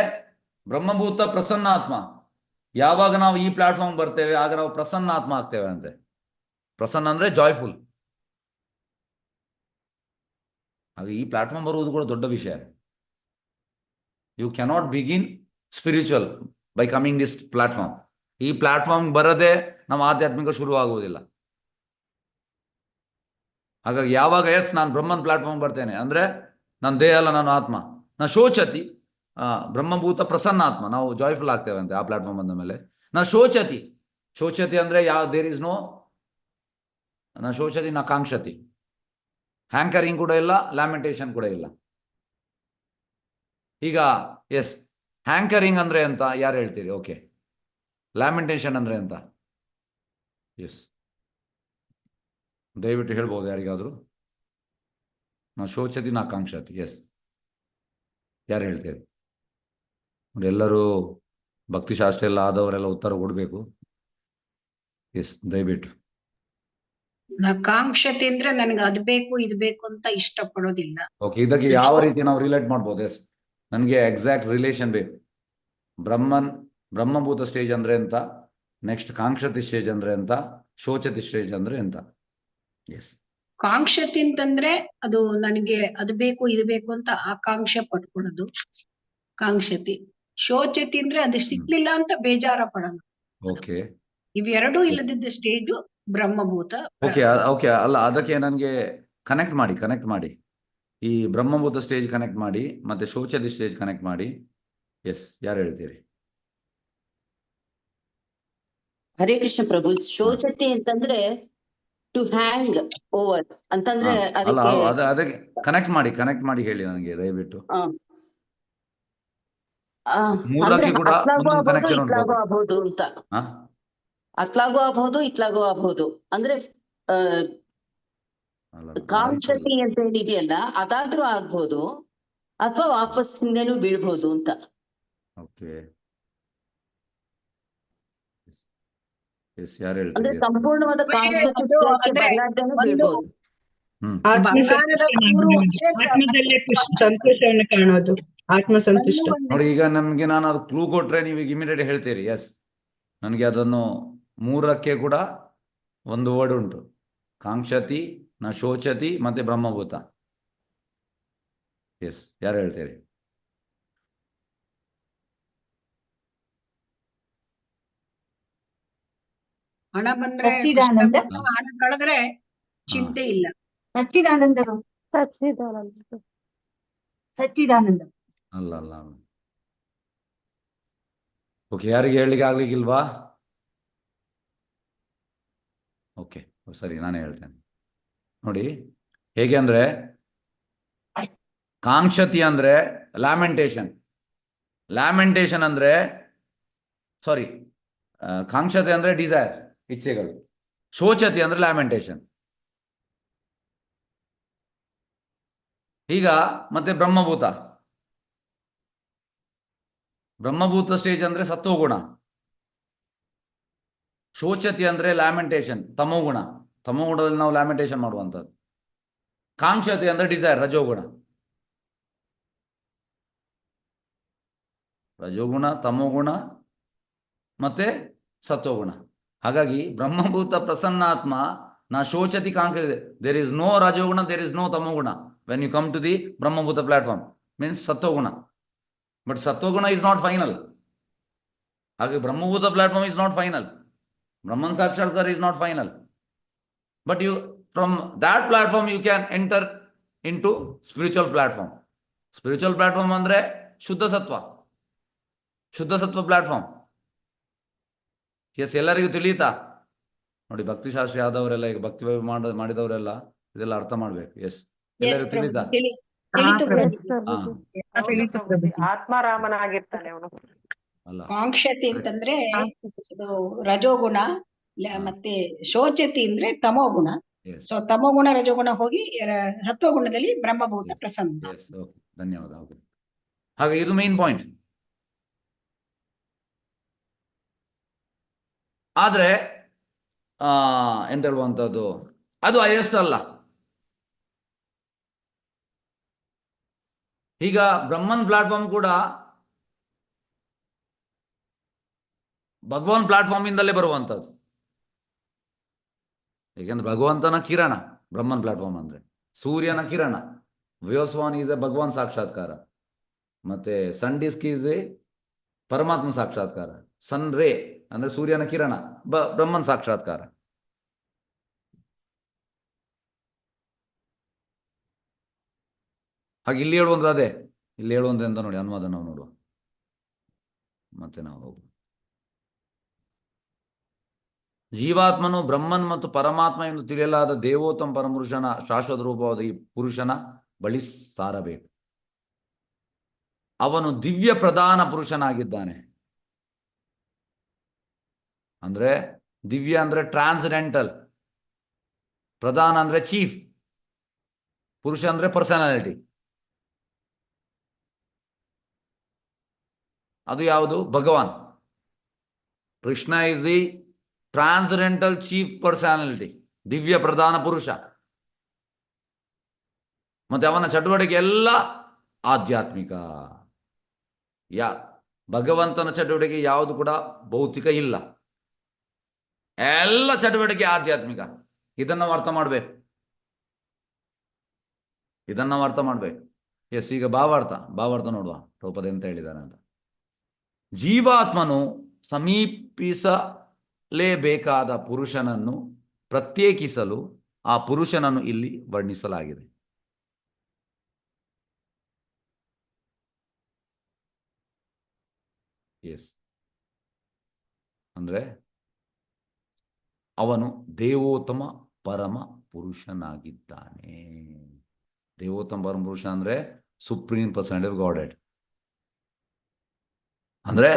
ಬ್ರಹ್ಮಭೂತ ಪ್ರಸನ್ನಾತ್ಮ, ಯಾವಾಗ ನಾವು ಈ ಪ್ಲಾಟ್ಫಾರ್ಮ್ ಬರ್ತೇವೆ ಆಗ ನಾವು ಪ್ರಸನ್ನ ಆತ್ಮ ಆಗ್ತೇವೆ ಅಂತೆ. ಪ್ರಸನ್ನ ಅಂದ್ರೆ ಜಾಯ್ಫುಲ್. ಹಾಗೆ ಈ ಪ್ಲಾಟ್ಫಾರ್ಮ್ ಬರುವುದು ಕೂಡ ದೊಡ್ಡ ವಿಷಯ. You cannot begin spiritual by coming this platform. ಈ ಪ್ಲಾಟ್ಫಾರ್ಮ್ ಬರದೆ ನಮ್ಮ ಆಧ್ಯಾತ್ಮಿಕ ಶುರು ಆಗುವುದಿಲ್ಲ. ಹಾಗಾಗಿ ಯಾವಾಗ ನಾನು ಬ್ರಹ್ಮನ್ ಪ್ಲಾಟ್ಫಾರ್ಮ್ ಬರ್ತೇನೆ ಅಂದರೆ ನನ್ನ ದೇಹ ಅಲ್ಲ, ನಾನು ಆತ್ಮ. ನಾ ಶೋಚತಿ ಬ್ರಹ್ಮಭೂತ ಪ್ರಸನ್ನ ಆತ್ಮ, ನಾವು ಜಾಯ್ಫುಲ್ ಆಗ್ತೇವೆ ಅಂತೆ ಆ ಪ್ಲಾಟ್ಫಾರ್ಮ್ ಬಂದ ಮೇಲೆ. ನಾ ಶೋಚತಿ, ಶೋಚತಿ ಅಂದರೆ ದೇರ್ ಇಸ್ ನೋ, ನಾ ಶೋಚತಿ ನಾ ಕಾಂಕ್ಷತಿ. ಹ್ಯಾಂಕರಿಂಗ್ ಕೂಡ ಇಲ್ಲ, ಲ್ಯಾಮೆಂಟೇಷನ್ ಕೂಡ ಇಲ್ಲ. ಈಗ ಎಸ್, ಹ್ಯಾಂಕರಿಂಗ್ ಅಂದರೆ ಅಂತ ಯಾರು ಹೇಳ್ತೀರಿ? ಓಕೆ. ಲ್ಯಾಮೆಂಟೇಷನ್ ಅಂದರೆ ಅಂತ? ಎಸ್, ದಯವಿಟ್ಟು ಹೇಳ್ಬೋದು ಯಾರಿಗಾದರೂ? ನಾ ಶೋಚತಿ ನಾ ಕಾಂಕ್ಷತಿ. ಎಸ್, ಯಾರು ಹೇಳ್ತೀರಿ? ಎಲ್ಲರೂ ಭಕ್ತಿಶಾಸ್ತ್ರ ಎಲ್ಲ ಆದವರೆಲ್ಲ ಉತ್ತರ ಕೊಡಬೇಕು. ಎಸ್, ದಯವಿಟ್ಟು. ಕಾಂಕ್ಷತೆ ಅಂದ್ರೆ ನನಗೆ ಅದು ಬೇಕು ಇದು ಬೇಕು ಅಂತ ಇಷ್ಟಪಡೋದಿಲ್ಲ. ಓಕೆ, ಇದಕ್ಕೆ ಯಾವ ರೀತಿ ನಾವು ರಿಲೇಟ್ ಮಾಡ್ಬೋದು? ಎಸ್, ನನಗೆ ಎಕ್ಸಾಕ್ಟ್ ರಿಲೇಷನ್ ಬೇಕು. ಬ್ರಹ್ಮಭೂತ ಸ್ಟೇಜ್ ಅಂದ್ರೆ ಅಂತ, ನೆಕ್ಸ್ಟ್ ಕಾಂಕ್ಷತಿ ಸ್ಟೇಜ್ ಅಂದ್ರೆ ಅಂತ, ಶೋಚತಿ ಸ್ಟೇಜ್ ಅಂದ್ರೆ ಅಂತ? ಎಸ್, ಕಾಂಕ್ಷತೆ ಅಂತಂದ್ರೆ ಅದು ನನಗೆ ಅದು ಬೇಕು ಇದು ಬೇಕು ಅಂತ ಆಕಾಂಕ್ಷೆ ಪಟ್ಕೊಳ್ಳೋದು ಕಾಂಕ್ಷತಿ. ಶೋಚತಿ ಅಂದ್ರೆ ಅದು ಸಿಕ್ಲಿಲ್ಲ ಅಂತ ಬೇಜಾರ ಪಡೋದು. ಓಕೆ. ಇವೆರಡೂ ಇಲ್ಲದಿದ್ದ ಸ್ಟೇಜು ಬ್ರಹ್ಮಭೂತ. ಓಕೆ ಓಕೆ, ಅಲ್ಲ ಅದಕ್ಕೆ ನನಗೆ ಕನೆಕ್ಟ್ ಮಾಡಿ ಈ ಬ್ರಹ್ಮಭೂತ ಸ್ಟೇಜ್ ಕನೆಕ್ಟ್ ಮಾಡಿ, ಮತ್ತೆ ಶೋಚತಿ ಸ್ಟೇಜ್ ಕನೆಕ್ಟ್ ಮಾಡಿ. ಎಸ್, ಯಾರು ಹೇಳ್ತೀರಿ? ಹರೇ ಕೃಷ್ಣ ಪ್ರಭು. ಶೋಚತೆ ಅಂತಂದ್ರೆ ಟು ಹ್ಯಾಂಗ್ ಓವರ್ ಅಂತಂದ್ರೆ ಅಲ್ಲ, ಅದಕ್ಕೆ ಅದಕ್ಕೆ ಕನೆಕ್ಟ್ ಮಾಡಿ ಹೇಳಿ ನನಗೆ ದಯವಿಟ್ಟು. ಅಂದ್ರೆ ಮೂರಕ್ಕೆ ಕೂಡ ಅತ್ಲಾಗೂ ಒಂದೊಂದು ಆಗ್ಬೋದು ಕನೆಕ್ಷನ್ ಇತ್ಲಾಗೂ ಉಂಟು. ಆಗ್ಬೋದು ಅಂತ. ಹಾ, ಅತ್ಲಾಗೂ ಆಗ್ಬೋದು ಇತ್ಲಾಗೂ ಆಗ್ಬೋದು ಅಂದ್ರೆ ಅಲ್ಲ, ಕಾಂಕ್ಷತಿ ಅಂತ ಹೇಳಿದೆಯಲ್ಲ, ಅದಾದ್ರೂ ಆಗ್ಬೋದು ಅಥವಾ ವಾಪಸ್ ಹಿಂದೆನೂ ಬೀಳ್ಬೋದು ಅಂತ. ಓಕೆ. ಎಸ್, ಯಾರು ಅಂದ್ರೆ ಹೇಳ್ತೀರಿ? ಸಂಪೂರ್ಣವಾದ ಕಾಂಕ್ಷತಿ ಅದು ಸ್ಟೇಜ್ಗೆ ಅಂದ್ರೆ ಬರ್ಲಾರ್ದೇನೂ ಒಂದು ಬೀಳ್ಬೋದು. ಬಂಗಾರದ ಕೂರು ಅಂದ್ರೆ ಆತ್ಮದಲ್ಲೇ ಸಂತೋಷವನ್ನು ಕಾಣೋದು, ಆತ್ಮ ಸಂತುಷ್ಟ. ನೋಡಿ, ಈಗ ನಮ್ಗೆ ನಾನು ಅದು ಕ್ಲೂ ಕೊಟ್ರೆ ನೀವು ಈಗ ಇಮಿಡಿಯೇಟ್ ಹೇಳ್ತೀರಿ. ಎಸ್, ನನಗೆ ಅದನ್ನು ಮೂರಕ್ಕೆ ಕೂಡ ಒಂದು ವರ್ಡ್ ಉಂಟು, ಕಾಂಕ್ಷತಿ ನ ಶೋಚತಿ ಮತ್ತೆ ಬ್ರಹ್ಮಭೂತ. ಎಸ್, ಯಾರು ಹೇಳ್ತೀರಿ? ಹಣ ಬಂದ್ರೆ ಸಚ್ಚಿದಾನಂದ. ಖುಷಿ, ಹಣ ಕಳೆದ್ರೆ ಚಿಂತೆ ಇಲ್ಲ. ಸಚ್ಚಿದಾನಂದರು. ಸಚ್ಚಿದಾನಂದ. ಅಲ್ಲ. ಓಕೆ, ಯಾರಿಗೆ ಹೇಳಲಿಕ್ಕೆ ಆಗ್ಲಿಕ್ಕಿಲ್ವಾ? ಓಕೆ, ಸರಿ, ನಾನೇ ಹೇಳ್ತೇನೆ. ನೋಡಿ, ಹೇಗೆ ಅಂದ್ರೆ ಕಾಂಕ್ಷತಿ ಅಂದ್ರೆ ಲ್ಯಾಮೆಂಟೇಷನ್ ಅಂದ್ರೆ ಸಾರಿ, ಕಾಂಕ್ಷತೆ ಅಂದ್ರೆ ಡಿಸೈರ್, ಇಚ್ಛೆಗಳು. ಶೋಚತಿ ಅಂದ್ರೆ ಲ್ಯಾಮೆಂಟೇಷನ್. ಈಗ ಮತ್ತೆ ಬ್ರಹ್ಮಭೂತ ಸ್ಟೇಜ್ ಅಂದ್ರೆ ಸತ್ವಗುಣ. ಶೋಚತಿ ಅಂದ್ರೆ ಲ್ಯಾಮೆಂಟೇಷನ್, ತಮೋಗುಣದಲ್ಲಿ ನಾವು ಲ್ಯಾಮೆಂಟೇಷನ್ ಮಾಡುವಂಥದ್ದು. ಕಾಂಕ್ಷತೆ ಅಂದ್ರೆ ಡಿಸೈರ್, ರಜೋಗುಣ. ತಮೋಗುಣ ಮತ್ತೆ ಸತ್ವಗುಣ. ಹಾಗಾಗಿ ಬ್ರಹ್ಮಭೂತ ಪ್ರಸನ್ನಾತ್ಮ ನಾ ಶೋಚತಿ ಕಾಂಕ್ಷತೆ. ದೇರ್ ಇಸ್ ನೋ ರಜೋಗುಣ, ದೇರ್ ಇಸ್ ನೋ ತಮೋಗುಣ when you come to the ಬ್ರಹ್ಮಭೂತ ಪ್ಲಾಟ್ಫಾರ್ಮ್, ಮೀನ್ಸ್ ಸತ್ವಗುಣ. ಬಟ್ ಸತ್ವಗುಣ ಇಸ್ ನಾಟ್ ಫೈನಲ್. ಹಾಗೆ ಬ್ರಹ್ಮಭೂತ platform is not final. Brahman Sakshatkar is not final. But from that platform you can enter into spiritual platform. Spiritual platform andre Shuddha Sattva platform. Yes, ಎಲ್ಲರಿಗೂ ತಿಳಿಯುತ್ತಾ? ನೋಡಿ, ಭಕ್ತಿಶಾಸ್ತ್ರ ಆದವರೆಲ್ಲ, ಈಗ ಭಕ್ತಿ ಮಾಡಿದವರೆಲ್ಲ ಇದೆಲ್ಲ ಅರ್ಥ ಮಾಡ್ಬೇಕು. ಎಸ್, ಎಲ್ಲರಿಗೂ ತಿಳಿಯುತ್ತಾ? ಆತ್ಮಾರಾಮನಾಗಿರ್ತಾನೆ ಅವನು. ಅಲ್ಲ, ಕಾಂಕ್ಷತೆ ಅಂತಂದ್ರೆ ಇದು ರಜೋಗುಣ, ಮತ್ತೆ ಶೋಚತಿ ಅಂದ್ರೆ ತಮೋಗುಣ. ಸೊ ತಮೋಗುಣ ರಜೋಗುಣ ಹೋಗಿ ಸತ್ವಗುಣದಲ್ಲಿ ಬ್ರಹ್ಮಭೂತ ಪ್ರಸನ್ನ. ಧನ್ಯವಾದ. ಹಾಗೆ ಇದು ಮೇನ್ ಪಾಯಿಂಟ್. ಆದ್ರೆ ಎಂತ ಹೇಳುವಂಥದ್ದು, ಅದು ಹೈಯೆಸ್ಟ್ ಅಲ್ಲ. ಈಗ ಬ್ರಹ್ಮನ್ ಪ್ಲಾಟ್ಫಾರ್ಮ್ ಕೂಡ ಭಗವಾನ್ ಪ್ಲಾಟ್ಫಾರ್ಮ್ ಇಂದಲೇ ಬರುವಂಥದ್ದು. ಏಕೆಂದ್ರೆ ಭಗವಂತನ ಕಿರಣ ಬ್ರಹ್ಮನ್ ಪ್ಲಾಟ್ಫಾರ್ಮ್ ಅಂದ್ರೆ, ಸೂರ್ಯನ ಕಿರಣ. ವ್ಯೋಸ್ವಾನ್ ಈಸ್ ಎ ಭಗವಾನ್ ಸಾಕ್ಷಾತ್ಕಾರ, ಮತ್ತೆ ಸನ್ ಡಿಸ್ಕ್ ಈಸ್ ಎ ಪರಮಾತ್ಮ ಸಾಕ್ಷಾತ್ಕಾರ. ಸನ್ ರೇ ಅಂದ್ರೆ ಸೂರ್ಯನ ಕಿರಣ, ಬ್ರಹ್ಮನ್ ಸಾಕ್ಷಾತ್ಕಾರ. ಹಾಗೆ ಇಲ್ಲಿ ಹೇಳುವಂತ ಅದೇ, ಇಲ್ಲಿ ಹೇಳುವಂತ ಅಂತ ನೋಡಿ, ಅನುವಾದ ನಾವು ನೋಡುವ, ಮತ್ತೆ ನಾವು ಹೋಗುವ. ಜೀವಾತ್ಮನು ಬ್ರಹ್ಮನ್ ಮತ್ತು ಪರಮಾತ್ಮ ಎಂದು ತಿಳಿಯಲಾದ ದೇವೋತ್ತಮ ಪರಮಪುರುಷನ ಶಾಶ್ವತ ರೂಪವಾದ ಈ ಪುರುಷನ ಬಳಿ ಸಾರಬೇಕು. ಅವನು ದಿವ್ಯ ಪ್ರಧಾನ ಪುರುಷನಾಗಿದ್ದಾನೆ. ಅಂದ್ರೆ ದಿವ್ಯ ಅಂದ್ರೆ ಟ್ರಾನ್ಸ್ಡೆಂಟಲ್, ಪ್ರಧಾನ ಅಂದ್ರೆ ಚೀಫ್, ಪುರುಷ ಅಂದ್ರೆ ಪರ್ಸನಾಲಿಟಿ. ಅದು ಯಾವುದು? ಭಗವಾನ್. Krishna is the transcendental chief personality, ದಿವ್ಯ ಪ್ರಧಾನ ಪುರುಷ. ಮತ್ತೆ ಅವನ ಚಟುವಟಿಕೆ ಎಲ್ಲ ಆಧ್ಯಾತ್ಮಿಕ. ಭಗವಂತನ ಚಟುವಟಿಕೆ ಯಾವುದು ಕೂಡ ಭೌತಿಕ ಇಲ್ಲ, ಎಲ್ಲ ಚಟುವಟಿಕೆ ಆಧ್ಯಾತ್ಮಿಕ. ಇದನ್ನ ನಾವು ಅರ್ಥ ಮಾಡ್ಬೇಕು, ಇದನ್ನ ನಾವು ಅರ್ಥ ಮಾಡ್ಬೇಕು. ಎಸ್, ಈಗ ಭಾವಾರ್ಥ ನೋಡುವ ರೂಪದ ಎಂತ ಹೇಳಿದ್ದಾರೆ ಅಂತ. ಜೀವಾತ್ಮನು ಸಮೀಪಿಸಲೇಬೇಕಾದ ಪುರುಷನನ್ನು ಪ್ರತ್ಯೇಕಿಸಲು ಆ ಪುರುಷನನ್ನು ಇಲ್ಲಿ ವರ್ಣಿಸಲಾಗಿದೆ. ಎಸ್, ಅಂದ್ರೆ ಅವನು ದೇವೋತ್ತಮ ಪರಮ ಪುರುಷನಾಗಿದ್ದಾನೆ. ದೇವೋತ್ತಮ ಪರಮ ಪುರುಷ ಅಂದ್ರೆ supreme personality of god head, ಅಂದ್ರೆ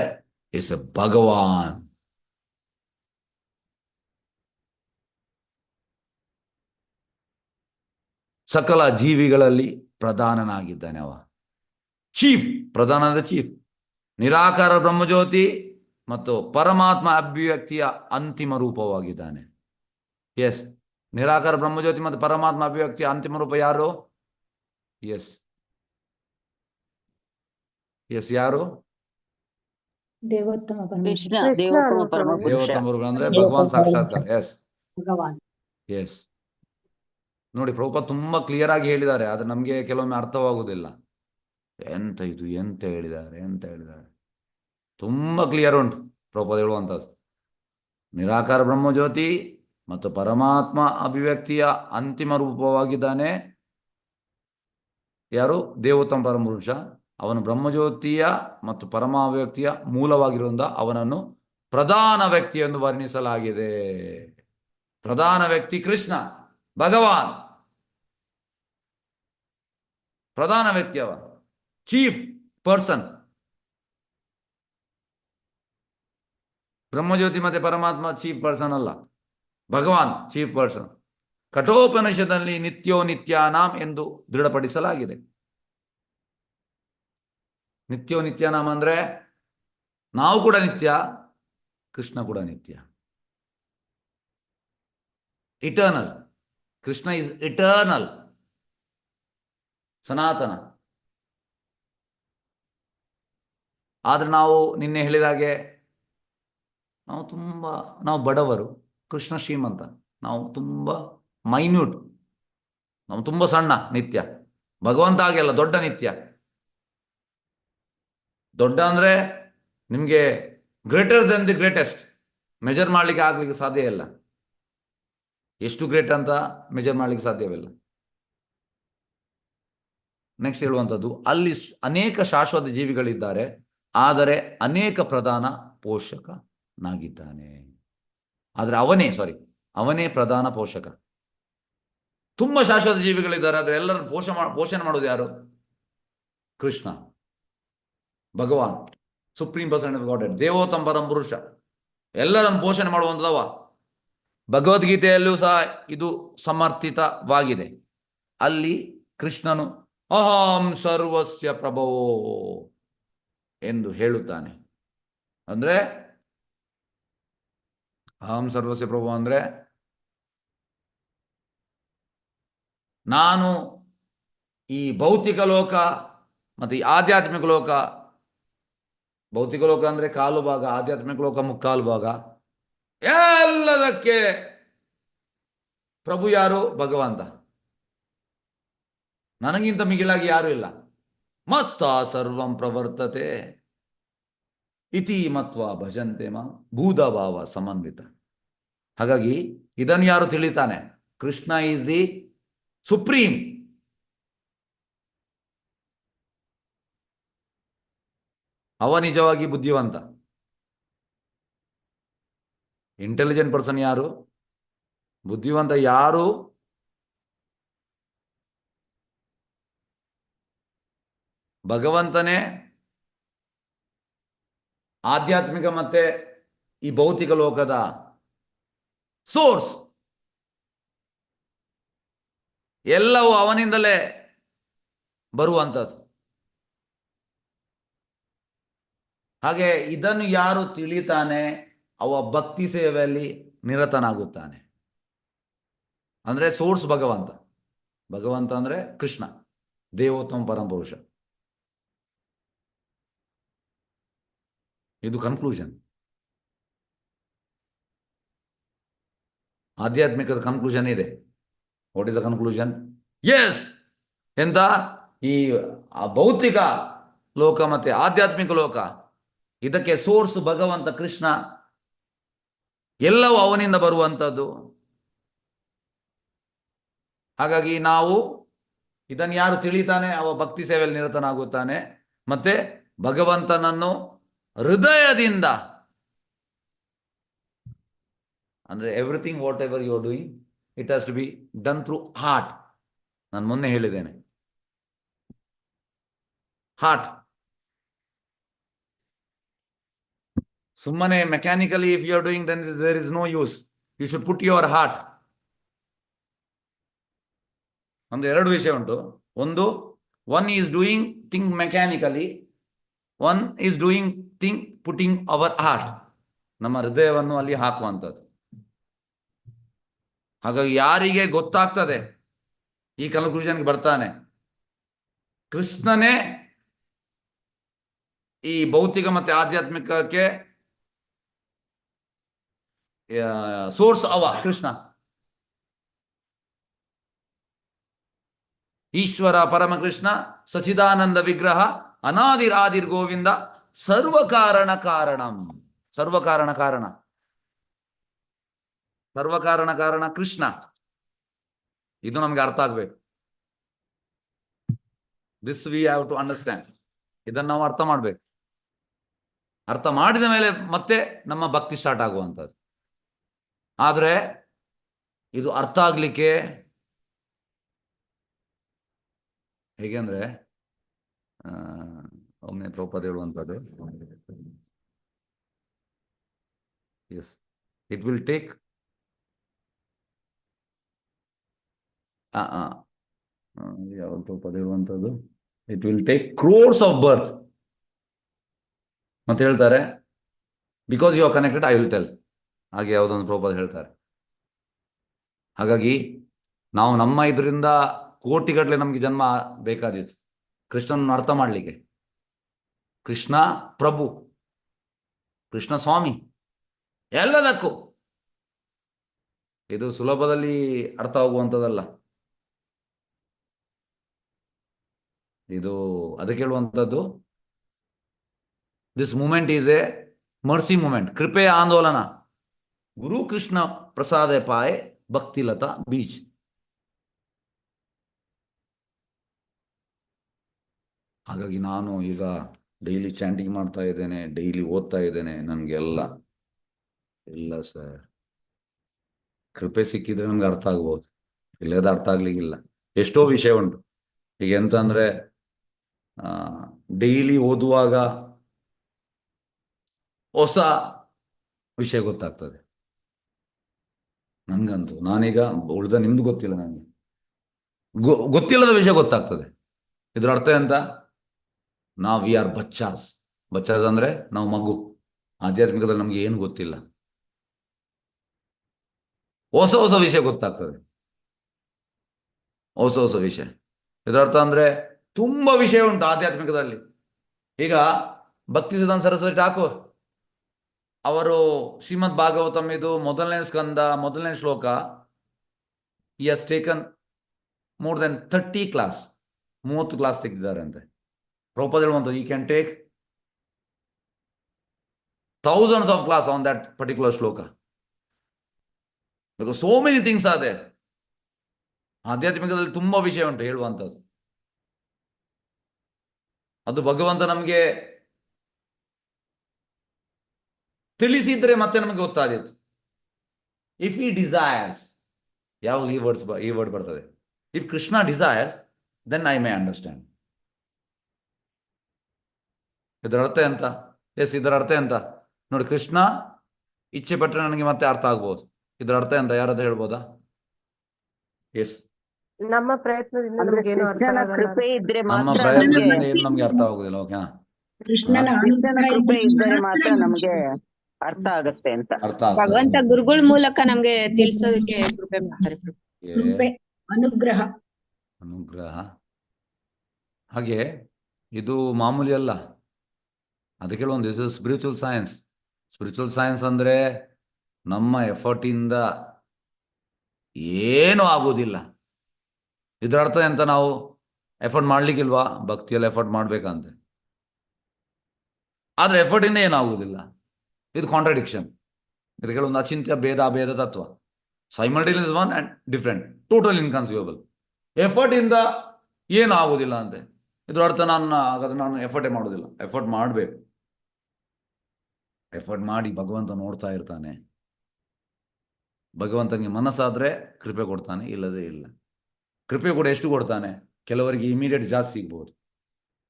ಇಸ್ ಎ ಭಗವಾನ್. ಸಕಲ ಜೀವಿಗಳಲ್ಲಿ ಪ್ರಧಾನನಾಗಿದ್ದಾನೆ ಅವ, ಚೀಫ್. ಪ್ರಧಾನ ಅಂದ್ರೆ ಚೀಫ್. ನಿರಾಕಾರ ಬ್ರಹ್ಮಜ್ಯೋತಿ ಮತ್ತು ಪರಮಾತ್ಮ ಅಭಿವ್ಯಕ್ತಿಯ ಅಂತಿಮ ರೂಪವಾಗಿದ್ದಾನೆ. ಎಸ್, ನಿರಾಕಾರ ಬ್ರಹ್ಮಜ್ಯೋತಿ ಮತ್ತು ಪರಮಾತ್ಮ ಅಭಿವ್ಯಕ್ತಿಯ ಅಂತಿಮ ರೂಪ ಯಾರು? ಎಸ್ ಎಸ್, ಯಾರು? ಕೃಷ್ಣ ದೇವೋತ್ತಮ ಪರಮ ಪುರುಷ. ದೇವೋತ್ತಮ ಪುರುಷ ಅಂದ್ರೆ ಭಗವಾನ್ ಸಾಕ್ಷಾತ್ಕಾರ. ಎಸ್ ಭಗವಾನ್. ಎಸ್, ನೋಡಿ ಪ್ರಭುಪಾದ ತುಂಬಾ ಕ್ಲಿಯರ್ ಆಗಿ ಹೇಳಿದ್ದಾರೆ, ಆದ್ರೆ ನಮ್ಗೆ ಕೆಲವೊಮ್ಮೆ ಅರ್ಥವಾಗುವುದಿಲ್ಲ. ಎಂತ ಇದು, ಎಂತ ಹೇಳಿದ್ದಾರೆ ತುಂಬಾ ಕ್ಲಿಯರ್ ಉಂಟು ಪ್ರಭುಪಾದ ಹೇಳುವಂಥದ್ದು. ನಿರಾಕಾರ ಬ್ರಹ್ಮಜ್ಯೋತಿ ಮತ್ತು ಪರಮಾತ್ಮ ಅಭಿವ್ಯಕ್ತಿಯ ಅಂತಿಮ ರೂಪವಾಗಿದ್ದಾನೆ ಯಾರು? ದೇವೋತ್ತಮ ಪರಮಪುರುಷ. ಅವನು ಬ್ರಹ್ಮಜ್ಯೋತಿಯ ಮತ್ತು ಪರಮಾವ್ಯಕ್ತಿಯ ಮೂಲವಾಗಿರುವುದರಿಂದ ಅವನನ್ನು ಪ್ರಧಾನ ವ್ಯಕ್ತಿ ಎಂದು ವರ್ಣಿಸಲಾಗಿದೆ. ಪ್ರಧಾನ ವ್ಯಕ್ತಿ ಕೃಷ್ಣ, ಭಗವಾನ್ ಪ್ರಧಾನ ವ್ಯಕ್ತಿ, ಅವ ಚೀಫ್ ಪರ್ಸನ್. ಬ್ರಹ್ಮಜ್ಯೋತಿ ಮತ್ತೆ ಪರಮಾತ್ಮ ಚೀಫ್ ಪರ್ಸನ್ ಅಲ್ಲ, ಭಗವಾನ್ ಚೀಫ್ ಪರ್ಸನ್. ಕಠೋಪನಿಷದಲ್ಲಿ ನಿತ್ಯೋ ನಿತ್ಯಾನಾಂ ಎಂದು ದೃಢಪಡಿಸಲಾಗಿದೆ. ನಿತ್ಯೋ ನಿತ್ಯಾನಾಂ ಅಂದ್ರೆ ನಾವು ಕೂಡ ನಿತ್ಯ, ಕೃಷ್ಣ ಕೂಡ ನಿತ್ಯ. ಇಟರ್ನಲ್. ಕೃಷ್ಣ ಇಸ್ ಇಟರ್ನಲ್, ಸನಾತನ. ಆದ್ರೆ ನಾವು ನಿನ್ನೆ ಹೇಳಿದ ಹಾಗೆ ನಾವು ಬಡವರು, ಕೃಷ್ಣ ಶ್ರೀಮಂತ. ನಾವು ತುಂಬಾ ಮೈನ್ಯೂಟ್, ನಾವು ತುಂಬಾ ಸಣ್ಣ ನಿತ್ಯ. ಭಗವಂತ ಹಾಗೆಲ್ಲ ದೊಡ್ಡ ನಿತ್ಯ. ದೊಡ್ಡ ಅಂದ್ರೆ ನಿಮ್ಗೆ greater than the greatest measure ಮಾಡ್ಲಿಕ್ಕೆ ಆಗ್ಲಿಕ್ಕೆ ಸಾಧ್ಯ ಇಲ್ಲ. ಎಷ್ಟು ಗ್ರೇಟ್ ಅಂತ ಮೆಜರ್ ಮಾಡ್ಲಿಕ್ಕೆ ಸಾಧ್ಯವಿಲ್ಲ. ನೆಕ್ಸ್ಟ್ ಹೇಳುವಂಥದ್ದು, ಅಲ್ಲಿ ಅನೇಕ ಶಾಶ್ವತ ಜೀವಿಗಳಿದ್ದಾರೆ, ಆದರೆ ಅನೇಕ ಪ್ರಧಾನ ಪೋಷಕನಾಗಿದ್ದಾನೆ. ಆದರೆ ಅವನೇ ಪ್ರಧಾನ ಪೋಷಕ. ತುಂಬಾ ಶಾಶ್ವತ ಜೀವಿಗಳಿದ್ದಾರೆ, ಆದರೆ ಎಲ್ಲರನ್ನು ಪೋಷಣೆ ಮಾಡೋದು ಯಾರು? ಕೃಷ್ಣ, ಭಗವಾನ್, supreme person of godhead, ದೇವೋತ್ತಮ ಪರಮ ಪುರುಷ. ಎಲ್ಲರನ್ನು ಪೋಷಣೆ ಮಾಡುವಂಥದವ. ಭಗವದ್ಗೀತೆಯಲ್ಲೂ ಸಹ ಇದು ಸಮರ್ಥಿತವಾಗಿದೆ. ಅಲ್ಲಿ ಕೃಷ್ಣನು ಅಹಂ ಸರ್ವಸ್ಯ ಪ್ರಭವೋ ಎಂದು ಹೇಳುತ್ತಾನೆ. ಅಂದ್ರೆ ಅಹಂ ಸರ್ವಸ್ಯ ಪ್ರಭು ಅಂದ್ರೆ ನಾನು ಈ ಭೌತಿಕ ಲೋಕ ಮತ್ತು ಈ ಆಧ್ಯಾತ್ಮಿಕ ಲೋಕ, ಭೌತಿಕ ಲೋಕ ಅಂದ್ರೆ ಕಾಲು ಭಾಗ, ಆಧ್ಯಾತ್ಮಿಕ ಲೋಕ ಮುಕ್ಕಾಲು ಭಾಗ, ಎಲ್ಲದಕ್ಕೆ ಪ್ರಭು ಯಾರು? ಭಗವಂತ. ನನಗಿಂತ ಮಿಗಿಲಾಗಿ ಯಾರು ಇಲ್ಲ. ಮತ್ತ ಸರ್ವಂ ಪ್ರವರ್ತತೆ. ಇತಿ ಮತ್ವ ಭಜಂತೆ ಮಾ ಭೂತಭಾವ ಸಮನ್ವಿತ. ಹಾಗಾಗಿ ಇದನ್ನು ಯಾರು ತಿಳಿತಾನೆ, ಕೃಷ್ಣ ಈಸ್ ದಿ ಸುಪ್ರೀಂ. ಅವ ನಿಜವಾಗಿ ಬುದ್ಧಿವಂತ. ಇಂಟೆಲಿಜೆಂಟ್ ಪರ್ಸನ್ ಯಾರು? ಬುದ್ಧಿವಂತ ಯಾರು? ಭಗವಂತನೇ ಆಧ್ಯಾತ್ಮಿಕ ಮತ್ತೆ ಈ ಭೌತಿಕ ಲೋಕದ ಸೋರ್ಸ್. ಎಲ್ಲವೂ ಅವನಿಂದಲೇ ಬರುವಂಥದ್ದು. ಹಾಗೆ ಇದನ್ನು ಯಾರು ತಿಳಿತಾನೆ ಅವ ಭಕ್ತಿ ಸೇವೆಯಲ್ಲಿ ನಿರತನಾಗುತ್ತಾನೆ. ಅಂದ್ರೆ ಸೋರ್ಸ್ ಭಗವಂತ. ಭಗವಂತ ಅಂದ್ರೆ ಕೃಷ್ಣ, ದೇವೋತ್ತಮ ಪರಮಪುರುಷ. ಇದು ಕನ್ಕ್ಲೂಷನ್. ಆಧ್ಯಾತ್ಮಿಕದ ಕನ್ಕ್ಲೂಷನ್ ಇದೆ. What is the conclusion? Yes, ಎಂತ ಈ ಭೌತಿಕ ಲೋಕ ಮತ್ತೆ ಆಧ್ಯಾತ್ಮಿಕ ಲೋಕ, ಇದಕ್ಕೆ ಸೋರ್ಸ್ ಭಗವಂತ ಕೃಷ್ಣ. ಎಲ್ಲವೂ ಅವನಿಂದ ಬರುವಂಥದ್ದು. ಹಾಗಾಗಿ ನಾವು ಇದನ್ನು ಯಾರು ತಿಳಿತಾನೆ ಅವ ಭಕ್ತಿ ಸೇವೆಯಲ್ಲಿ ನಿರತನಾಗುತ್ತಾನೆ. ಮತ್ತೆ ಭಗವಂತನನ್ನು ಹೃದಯದಿಂದ, ಅಂದ್ರೆ everything whatever you are doing it has to be done through heart. ನಾನು ಮೊನ್ನೆ ಹೇಳಿದ್ದೇನೆ, ಹಾರ್ಟ್. ಸುಮ್ಮನೆ mechanically if you are doing then there is no use. You should put your heart. ಒಂದು ಎರಡು ವಿಷಯ ಉಂಟು. ಒಂದು, one is doing thing mechanically, one is doing thing putting our heart. ನಮ್ಮ ಹೃದಯವನ್ನು ಅಲ್ಲಿ ಹಾಕುವಂಥದ್ದು. ಹಾಗಾಗಿ ಯಾರಿಗೆ ಗೊತ್ತಾಗ್ತದೆ ಈ ಕನ್ಕ್ಲೂಷನ್ಗೆ ಬರ್ತಾನೆ, ಕೃಷ್ಣನೇ ಈ ಭೌತಿಕ ಮತ್ತೆ ಆಧ್ಯಾತ್ಮಿಕಕ್ಕೆ ಸೋರ್ಸ್ ಅವ ಕೃಷ್ಣ. ಈಶ್ವರ ಪರಮಕೃಷ್ಣ ಸಚಿದಾನಂದ ವಿಗ್ರಹ ಅನಾದಿರಾದಿರ್ ಗೋವಿಂದ ಸರ್ವಕಾರಣ ಕಾರಣಂ. ಸರ್ವಕಾರಣ ಕಾರಣ, ಸರ್ವಕಾರಣ ಕಾರಣ ಕೃಷ್ಣ. ಇದು ನಮ್ಗೆ ಅರ್ಥ ಆಗ್ಬೇಕು. This we have to understand. ಇದನ್ನು ನಾವು ಅರ್ಥ ಮಾಡ್ಬೇಕು. ಅರ್ಥ ಮಾಡಿದ ಮೇಲೆ ಮತ್ತೆ ನಮ್ಮ ಭಕ್ತಿ ಸ್ಟಾರ್ಟ್ ಆಗುವಂಥದ್ದು. ಆದ್ರೆ ಇದು ಅರ್ಥ ಆಗ್ಲಿಕ್ಕೆ ಹೇಗೆ ಅಂದ್ರೆ, ಒಮ್ಮೆ ಪ್ರಭುಪಾದ ಹೇಳುವಂಥದ್ದು, ಎಸ್, ಇಟ್ ವಿಲ್ ಟೇಕ್ ಯಾವ ಪ್ರಭುಪಾದ ಹೇಳುವಂಥದ್ದು, it will take crores of birth ಅಂತ ಹೇಳ್ತಾರೆ. Because you are connected I will tell. ಹಾಗೆ ಯಾವುದೊಂದು ಪ್ರಭುಪಾದ ಹೇಳ್ತಾರೆ. ಹಾಗಾಗಿ ನಾವು ನಮ್ಮ ಇದರಿಂದ ಕೋಟಿಗಟ್ಟಲೆ ನಮಗೆ ಜನ್ಮ ಬೇಕಾದಿತ್ತು ಕೃಷ್ಣನನ್ನು ಅರ್ಥ ಮಾಡಲಿಕ್ಕೆ. ಕೃಷ್ಣ ಪ್ರಭು, ಕೃಷ್ಣ ಸ್ವಾಮಿ, ಎಲ್ಲದಕ್ಕೂ. ಇದು ಸುಲಭದಲ್ಲಿ ಅರ್ಥ ಆಗುವಂಥದ್ದಲ್ಲ. ಇದು ಅದಕ್ಕೆ ಹೇಳುವಂಥದ್ದು, this movement is a mercy movement. ಕೃಪೆಯ ಆಂದೋಲನ. ಗುರು ಕೃಷ್ಣ ಪ್ರಸಾದ ಪಾಯೆ ಭಕ್ತಿಲತಾ ಬೀಜ್. ಹಾಗಾಗಿ ನಾನು ಈಗ ಡೈಲಿ ಚಾಂಟಿಂಗ್ ಮಾಡ್ತಾ ಇದ್ದೇನೆ, ಡೈಲಿ ಓದ್ತಾ ಇದ್ದೇನೆ. ನನಗೆಲ್ಲ ಇಲ್ಲ ಸರ್, ಕೃಪೆ ಸಿಕ್ಕಿದ್ರೆ ನಮ್ಗೆ ಅರ್ಥ ಆಗ್ಬೋದು, ಇಲ್ಲದ ಅರ್ಥ ಆಗ್ಲಿಕ್ಕಿಲ್ಲ. ಎಷ್ಟೋ ವಿಷಯ ಉಂಟು. ಈಗ ಎಂತ ಅಂದ್ರೆ, ಡೈಲಿ ಓದುವಾಗ ಹೊಸ ವಿಷಯ ಗೊತ್ತಾಗ್ತದೆ ನನ್ಗಂತೂ. ನಾನೀಗ ಉಳಿದ ನಿಮ್ದು ಗೊತ್ತಿಲ್ಲ, ನನಗೆ ಗೊತ್ತಿಲ್ಲದ ವಿಷಯ ಗೊತ್ತಾಗ್ತದೆ. ಇದ್ರ ಅರ್ಥ ಎಂತ? ನಾವು ವಿ ಆರ್ ಬಚ್ಚಾಸ್. ಬಚ್ಚಾಸ್ ಅಂದ್ರೆ ನಾವು ಮಗು. ಆಧ್ಯಾತ್ಮಿಕದಲ್ಲಿ ನಮ್ಗೆ ಏನು ಗೊತ್ತಿಲ್ಲ. ಹೊಸ ಹೊಸ ವಿಷಯ ಗೊತ್ತಾಗ್ತದೆ, ಹೊಸ ಹೊಸ ವಿಷಯ. ಇದರರ್ಥ ಅಂದ್ರೆ ತುಂಬಾ ವಿಷಯ ಉಂಟು ಆಧ್ಯಾತ್ಮಿಕದಲ್ಲಿ. ಈಗ ಭಕ್ತಿ ಸಿದ್ಧಾಂತ ಸರಸ್ವತಿ ಠಾಕೂರ್ ಅವರು ಶ್ರೀಮದ್ ಭಾಗವತಂ ಇದು ಮೊದಲನೇ ಸ್ಕಂದ ಮೊದಲನೇ ಶ್ಲೋಕ, ಈ ಹಸ್ taken more than 30 class, 30 class ತೆಗೆದಿದ್ದಾರೆ ಅಂತೆ. ಪ್ರಭುಪಾದ ಹೇಳುವಂಥದ್ದು, ಈ can take thousands of class on that particular shloka. Because so many things are there. ಆಧ್ಯಾತ್ಮಿಕದಲ್ಲಿ ತುಂಬಾ ವಿಷಯ ಉಂಟು ಹೇಳುವಂಥದ್ದು. ಅದು ಭಗವಂತ ನಮಗೆ ತಿಳಿಸಿದ್ರೆ ಮತ್ತೆ ನಮಗೆ ಗೊತ್ತಾದಿತ್ತು. ಇಫ್ ಈ ಡಿಸೈರ್ಸ್, ಯಾವಾಗ ಈ ವರ್ಡ್ ಬರ್ತದೆ, if Krishna desires then I may understand. ಇದರ ಅರ್ಥ ಎಂತ? ಇದರ ಅರ್ಥ ಎಂತ ನೋಡಿ, ಕೃಷ್ಣ ಇಚ್ಛೆ ಪಟ್ಟರೆ ನನಗೆ ಮತ್ತೆ ಅರ್ಥ ಆಗ್ಬೋದು. ಇದರ ಅರ್ಥ ಎಂತ ಯಾರಾದ್ರೂ ಹೇಳ್ಬೋದಾ? ಎಸ್, ನಮ್ಮ ಪ್ರಯತ್ನದಿಂದ ಅಂದ್ರೆ ನಮ್ಗೇನು ಅರ್ಥ ಕೃಷ್ಣನ ಆಗಲ್ಲ. ಕೃಪೆ ಇದ್ರೆ ನಮ್ಮ ಮಾತ್ರ ಪ್ರಯತ್ನದಿಂದ ನಮ್ಗೆ ಏನು ನಮ್ಗೆ ಅರ್ಥ ಆಗುದಿಲ್ಲ. ಓಕೆ, ಕೃಷ್ಣನ ಕೃಷ್ಣನ ಅನುಗ್ರಹ ಕೃಪೆ ಇದ್ದರೆ ಮಾತ್ರ ಮಾತ್ರ ನಮ್ಗೆ ಅರ್ಥ ಆಗತ್ತೆ ಅಂತ. ಅರ್ಥ ಭಗವಂತ ಆಗ್ತದೆ. ಗುರುಗಳ ಮೂಲಕ ನಮ್ಗೆ ತಿಳ್ಸೋದಕ್ಕೆ ಕೃಪೆ ಮಾಡ್ತಾರೆ. ಕೃಪೆ, ಅನುಗ್ರಹ. ಅನುಗ್ರಹ. ಹಾಗೆ ಇದು ಮಾಮೂಲಿ ಅಲ್ಲ. ಅದಕ್ಕೆ ಒಂದು this is spiritual science. Spiritual science ಅಂದ್ರೆ ನಮ್ಮ ಎಫರ್ಟ್ ಇಂದ ಏನು ಆಗೋದಿಲ್ಲ. ಇದರ ಅರ್ಥ ಎಂತ? ನಾವು ಎಫರ್ಟ್ ಮಾಡ್ಲಿಕ್ಕಿಲ್ವಾ? ಭಕ್ತಿಯಲ್ಲಿ ಎಫರ್ಟ್ ಮಾಡ್ಬೇಕಂತೆ, ಆದ್ರೆ ಎಫರ್ಟ್ ಇಂದ ಏನಾಗುವುದಿಲ್ಲ. ಇದು ಕಾಂಟ್ರಡಿಕ್ಷನ್. ಇದಕ್ಕೆ ಒಂದು ಅಚಿಂತ್ಯ ಭೇದ ಅಭೇದ ತತ್ವ. Simultaneous one and different, total inconceivable. Effort ಇಂದ ಏನು ಆಗುದಿಲ್ಲ ಅಂತೆ. ಇದ್ರ ಅರ್ಥ ಹಾಗಾದ್ರೆ ನಾನು ಎಫರ್ಟೇ ಮಾಡೋದಿಲ್ಲ. ಎಫರ್ಟ್ ಮಾಡಬೇಕು. ಎಫರ್ಟ್ ಮಾಡಿ ಭಗವಂತ ನೋಡ್ತಾ ಇರ್ತಾನೆ. ಭಗವಂತನಿಗೆ ಮನಸ್ಸಾದ್ರೆ ಕೃಪೆ ಕೊಡ್ತಾನೆ, ಇಲ್ಲದೇ ಇಲ್ಲ. ಕೃಪೆ ಕೂಡ ಎಷ್ಟು ಕೊಡ್ತಾನೆ? ಕೆಲವರಿಗೆ ಇಮಿಡಿಯೇಟ್ ಜಾಸ್ತಿ ಸಿಗ್ಬೋದು,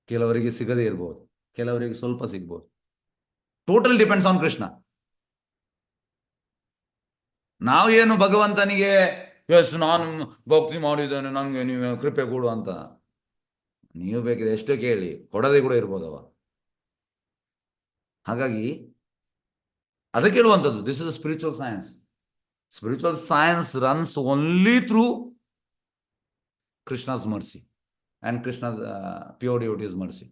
ಕೆಲವರಿಗೆ ಸಿಗದೇ ಇರ್ಬೋದು, ಕೆಲವರಿಗೆ ಸ್ವಲ್ಪ ಸಿಗ್ಬೋದು. Total depends on Krishna. ನಾವು ಏನು ಭಗವಂತನಿಗೆ ಎಸ್ ನಾನು ಭಕ್ತಿ ಮಾಡಿದ್ದೇನೆ ನನಗೆ ನೀವು ಕೃಪೆ ಕೊಡು ಅಂತ ನೀವು ಬೇಕಿದೆ ಎಷ್ಟೋ ಕೇಳಿ, ಕೊಡದೆ ಕೂಡ ಇರ್ಬೋದವ. ಹಾಗಾಗಿ ಅದಕ್ಕೆ ಹೇಳುವಂಥದ್ದು, this is spiritual science. Spiritual science runs only through Krishna's mercy and Krishna's pure devotees mercy.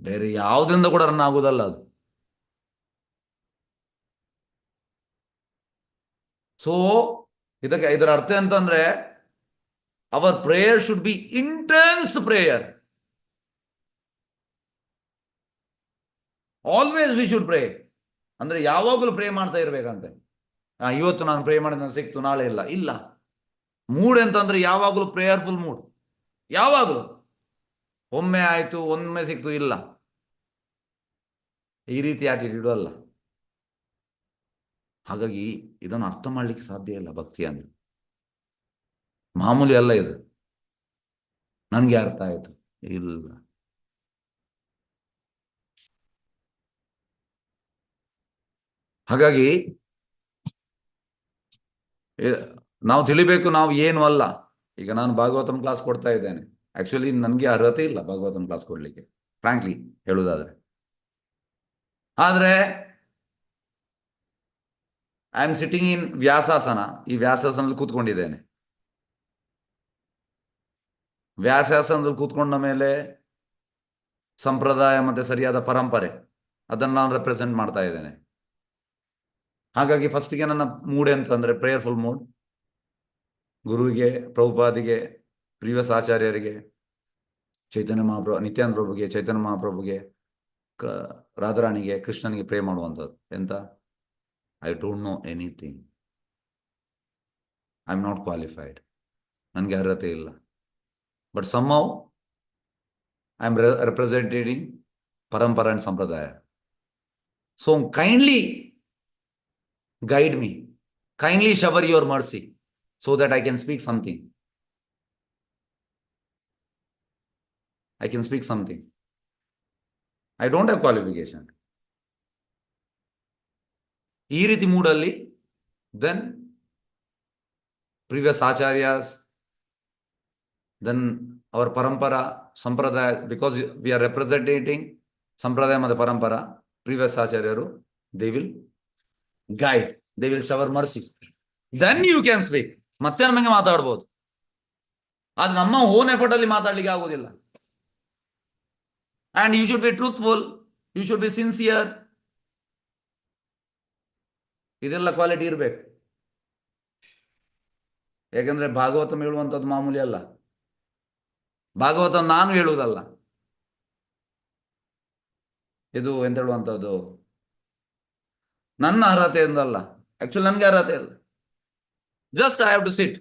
ಬೇರೆ ಯಾವುದರಿಂದ ಕೂಡ ರನ್ ಆಗುವುದಲ್ಲ ಅದು. ಸೊ ಇದರ ಅರ್ಥ ಅಂತಂದ್ರೆ our prayer should be intense prayer. Always we should pray. ಅಂದ್ರೆ ಯಾವಾಗಲೂ ಪ್ರೇ ಮಾಡ್ತಾ ಇರ್ಬೇಕಂತೆ. ಇವತ್ತು ನಾನು ಪ್ರೇ ಮಾಡಿದ ಸಿಕ್ತು, ನಾಳೆ ಇಲ್ಲ. ಇಲ್ಲ, ಮೂಡ್ ಅಂತಂದ್ರೆ ಯಾವಾಗಲೂ ಪ್ರೇಯರ್ಫುಲ್ ಮೂಡ್. ಯಾವಾಗಲೂ ಒಮ್ಮೆ ಆಯ್ತು ಒಮ್ಮೆ ಸಿಕ್ತು ಇಲ್ಲ, ಈ ರೀತಿ ಆಟಿಟ್ಯೂಡ್ ಅಲ್ಲ. ಹಾಗಾಗಿ ಇದನ್ನು ಅರ್ಥ ಮಾಡ್ಲಿಕ್ಕೆ ಸಾಧ್ಯ ಇಲ್ಲ. ಭಕ್ತಿ ಅಂದ್ರೆ ಮಾಮೂಲಿ ಅಲ್ಲ ಇದು. ನನ್ಗೆ ಅರ್ಥ ಆಯ್ತು ಇಲ್ಲ. ಹಾಗಾಗಿ ನಾವು ತಿಳಿಬೇಕು ನಾವು ಏನು ಅಲ್ಲ. ಈಗ ನಾನು ಭಾಗವತಂ ಕ್ಲಾಸ್ ಕೊಡ್ತಾ ಇದ್ದೇನೆ. ಆಕ್ಚುಲಿ ನನಗೆ ಅರ್ಹತೆ ಇಲ್ಲ ಭಾಗವತಂ ಕ್ಲಾಸ್ ಕೊಡ್ಲಿಕ್ಕೆ, ಫ್ರಾಂಕ್ಲಿ ಹೇಳುವುದಾದ್ರೆ. ಆದ್ರೆ ಐ ಆಮ್ ಸಿಟ್ಟಿಂಗ್ ಇನ್ ವ್ಯಾಸಾಸನ. ಈ ವ್ಯಾಸಾಸನದಲ್ಲಿ ಕೂತ್ಕೊಂಡಿದ್ದೇನೆ. ವ್ಯಾಸಾಸನದಲ್ಲಿ ಕೂತ್ಕೊಂಡ ಮೇಲೆ ಸಂಪ್ರದಾಯ ಮತ್ತೆ ಸರಿಯಾದ ಪರಂಪರೆ ಅದನ್ನು ನಾನು ರೆಪ್ರೆಸೆಂಟ್ ಮಾಡ್ತಾ ಇದ್ದೇನೆ. ಹಾಗಾಗಿ ಫಸ್ಟಿಗೆ ನನ್ನ ಮೂಡ್ ಅಂತಂದ್ರೆ ಪ್ರೇಯರ್ಫುಲ್ ಮೂಡ್. ಗುರುವಿಗೆ, ಪ್ರಭುಪಾದಿಗೆ, ಪ್ರಿವಿಯಸ್ ಆಚಾರ್ಯರಿಗೆ, ಚೈತನ್ಯ ಮಹಾಪ್ರಭು, ನಿತ್ಯಾನಂದ ಪ್ರಭುಗೆ, ಚೈತನ್ಯ ಮಹಾಪ್ರಭುಗೆ, ರಾಧಾರಾಣಿಗೆ, ಕೃಷ್ಣನಿಗೆ ಪ್ರೇ ಮಾಡುವಂಥದ್ದು. ಎಂತ? I don't know anything. I am not qualified. ನನಗೆ ಅರ್ಹತೆ ಇಲ್ಲ. But somehow I am representing parampara and sampradaya. So kindly guide me. Kindly shower your mercy so that I can speak something. I can speak something. I don't have qualification. ಈ ರೀತಿ ಮೂಡಲ್ಲಿ then previous acharyas, then our parampara, sampradaya, because we are representing sampradaya and parampara, previous acharyaru, they will guide, they will shower mercy. Then you can speak. ಮತ್ತೆ ನಮಗೆ ಮಾತಾಡ್ಬೋದು. ಅದು ನಮ್ಮ own effort ಅಲ್ಲಿ ಮಾತಾಡ್ಲಿಕ್ಕೆ ಆಗೋದಿಲ್ಲ. And you should be truthful, you should be sincere. ಇದೆಲ್ಲ quality ಇರಬೇಕು. ಯಾಕಂದ್ರೆ ಭಾಗವತಂ ಹೇಳುವಂಥದ್ದು ಮಾಮೂಲಿ ಅಲ್ಲ. ಭಾಗವತ ನಾನು ಹೇಳುವುದಲ್ಲ. ಇದು ಎಂತ ಹೇಳುವಂಥದ್ದು, ನನ್ನ ಅರ್ಹತೆಯಿಂದಲ್ಲ. ಆಕ್ಚುಲಿ ನನಗೆ ಅರ್ಹತೆ ಇಲ್ಲ. Just I have to sit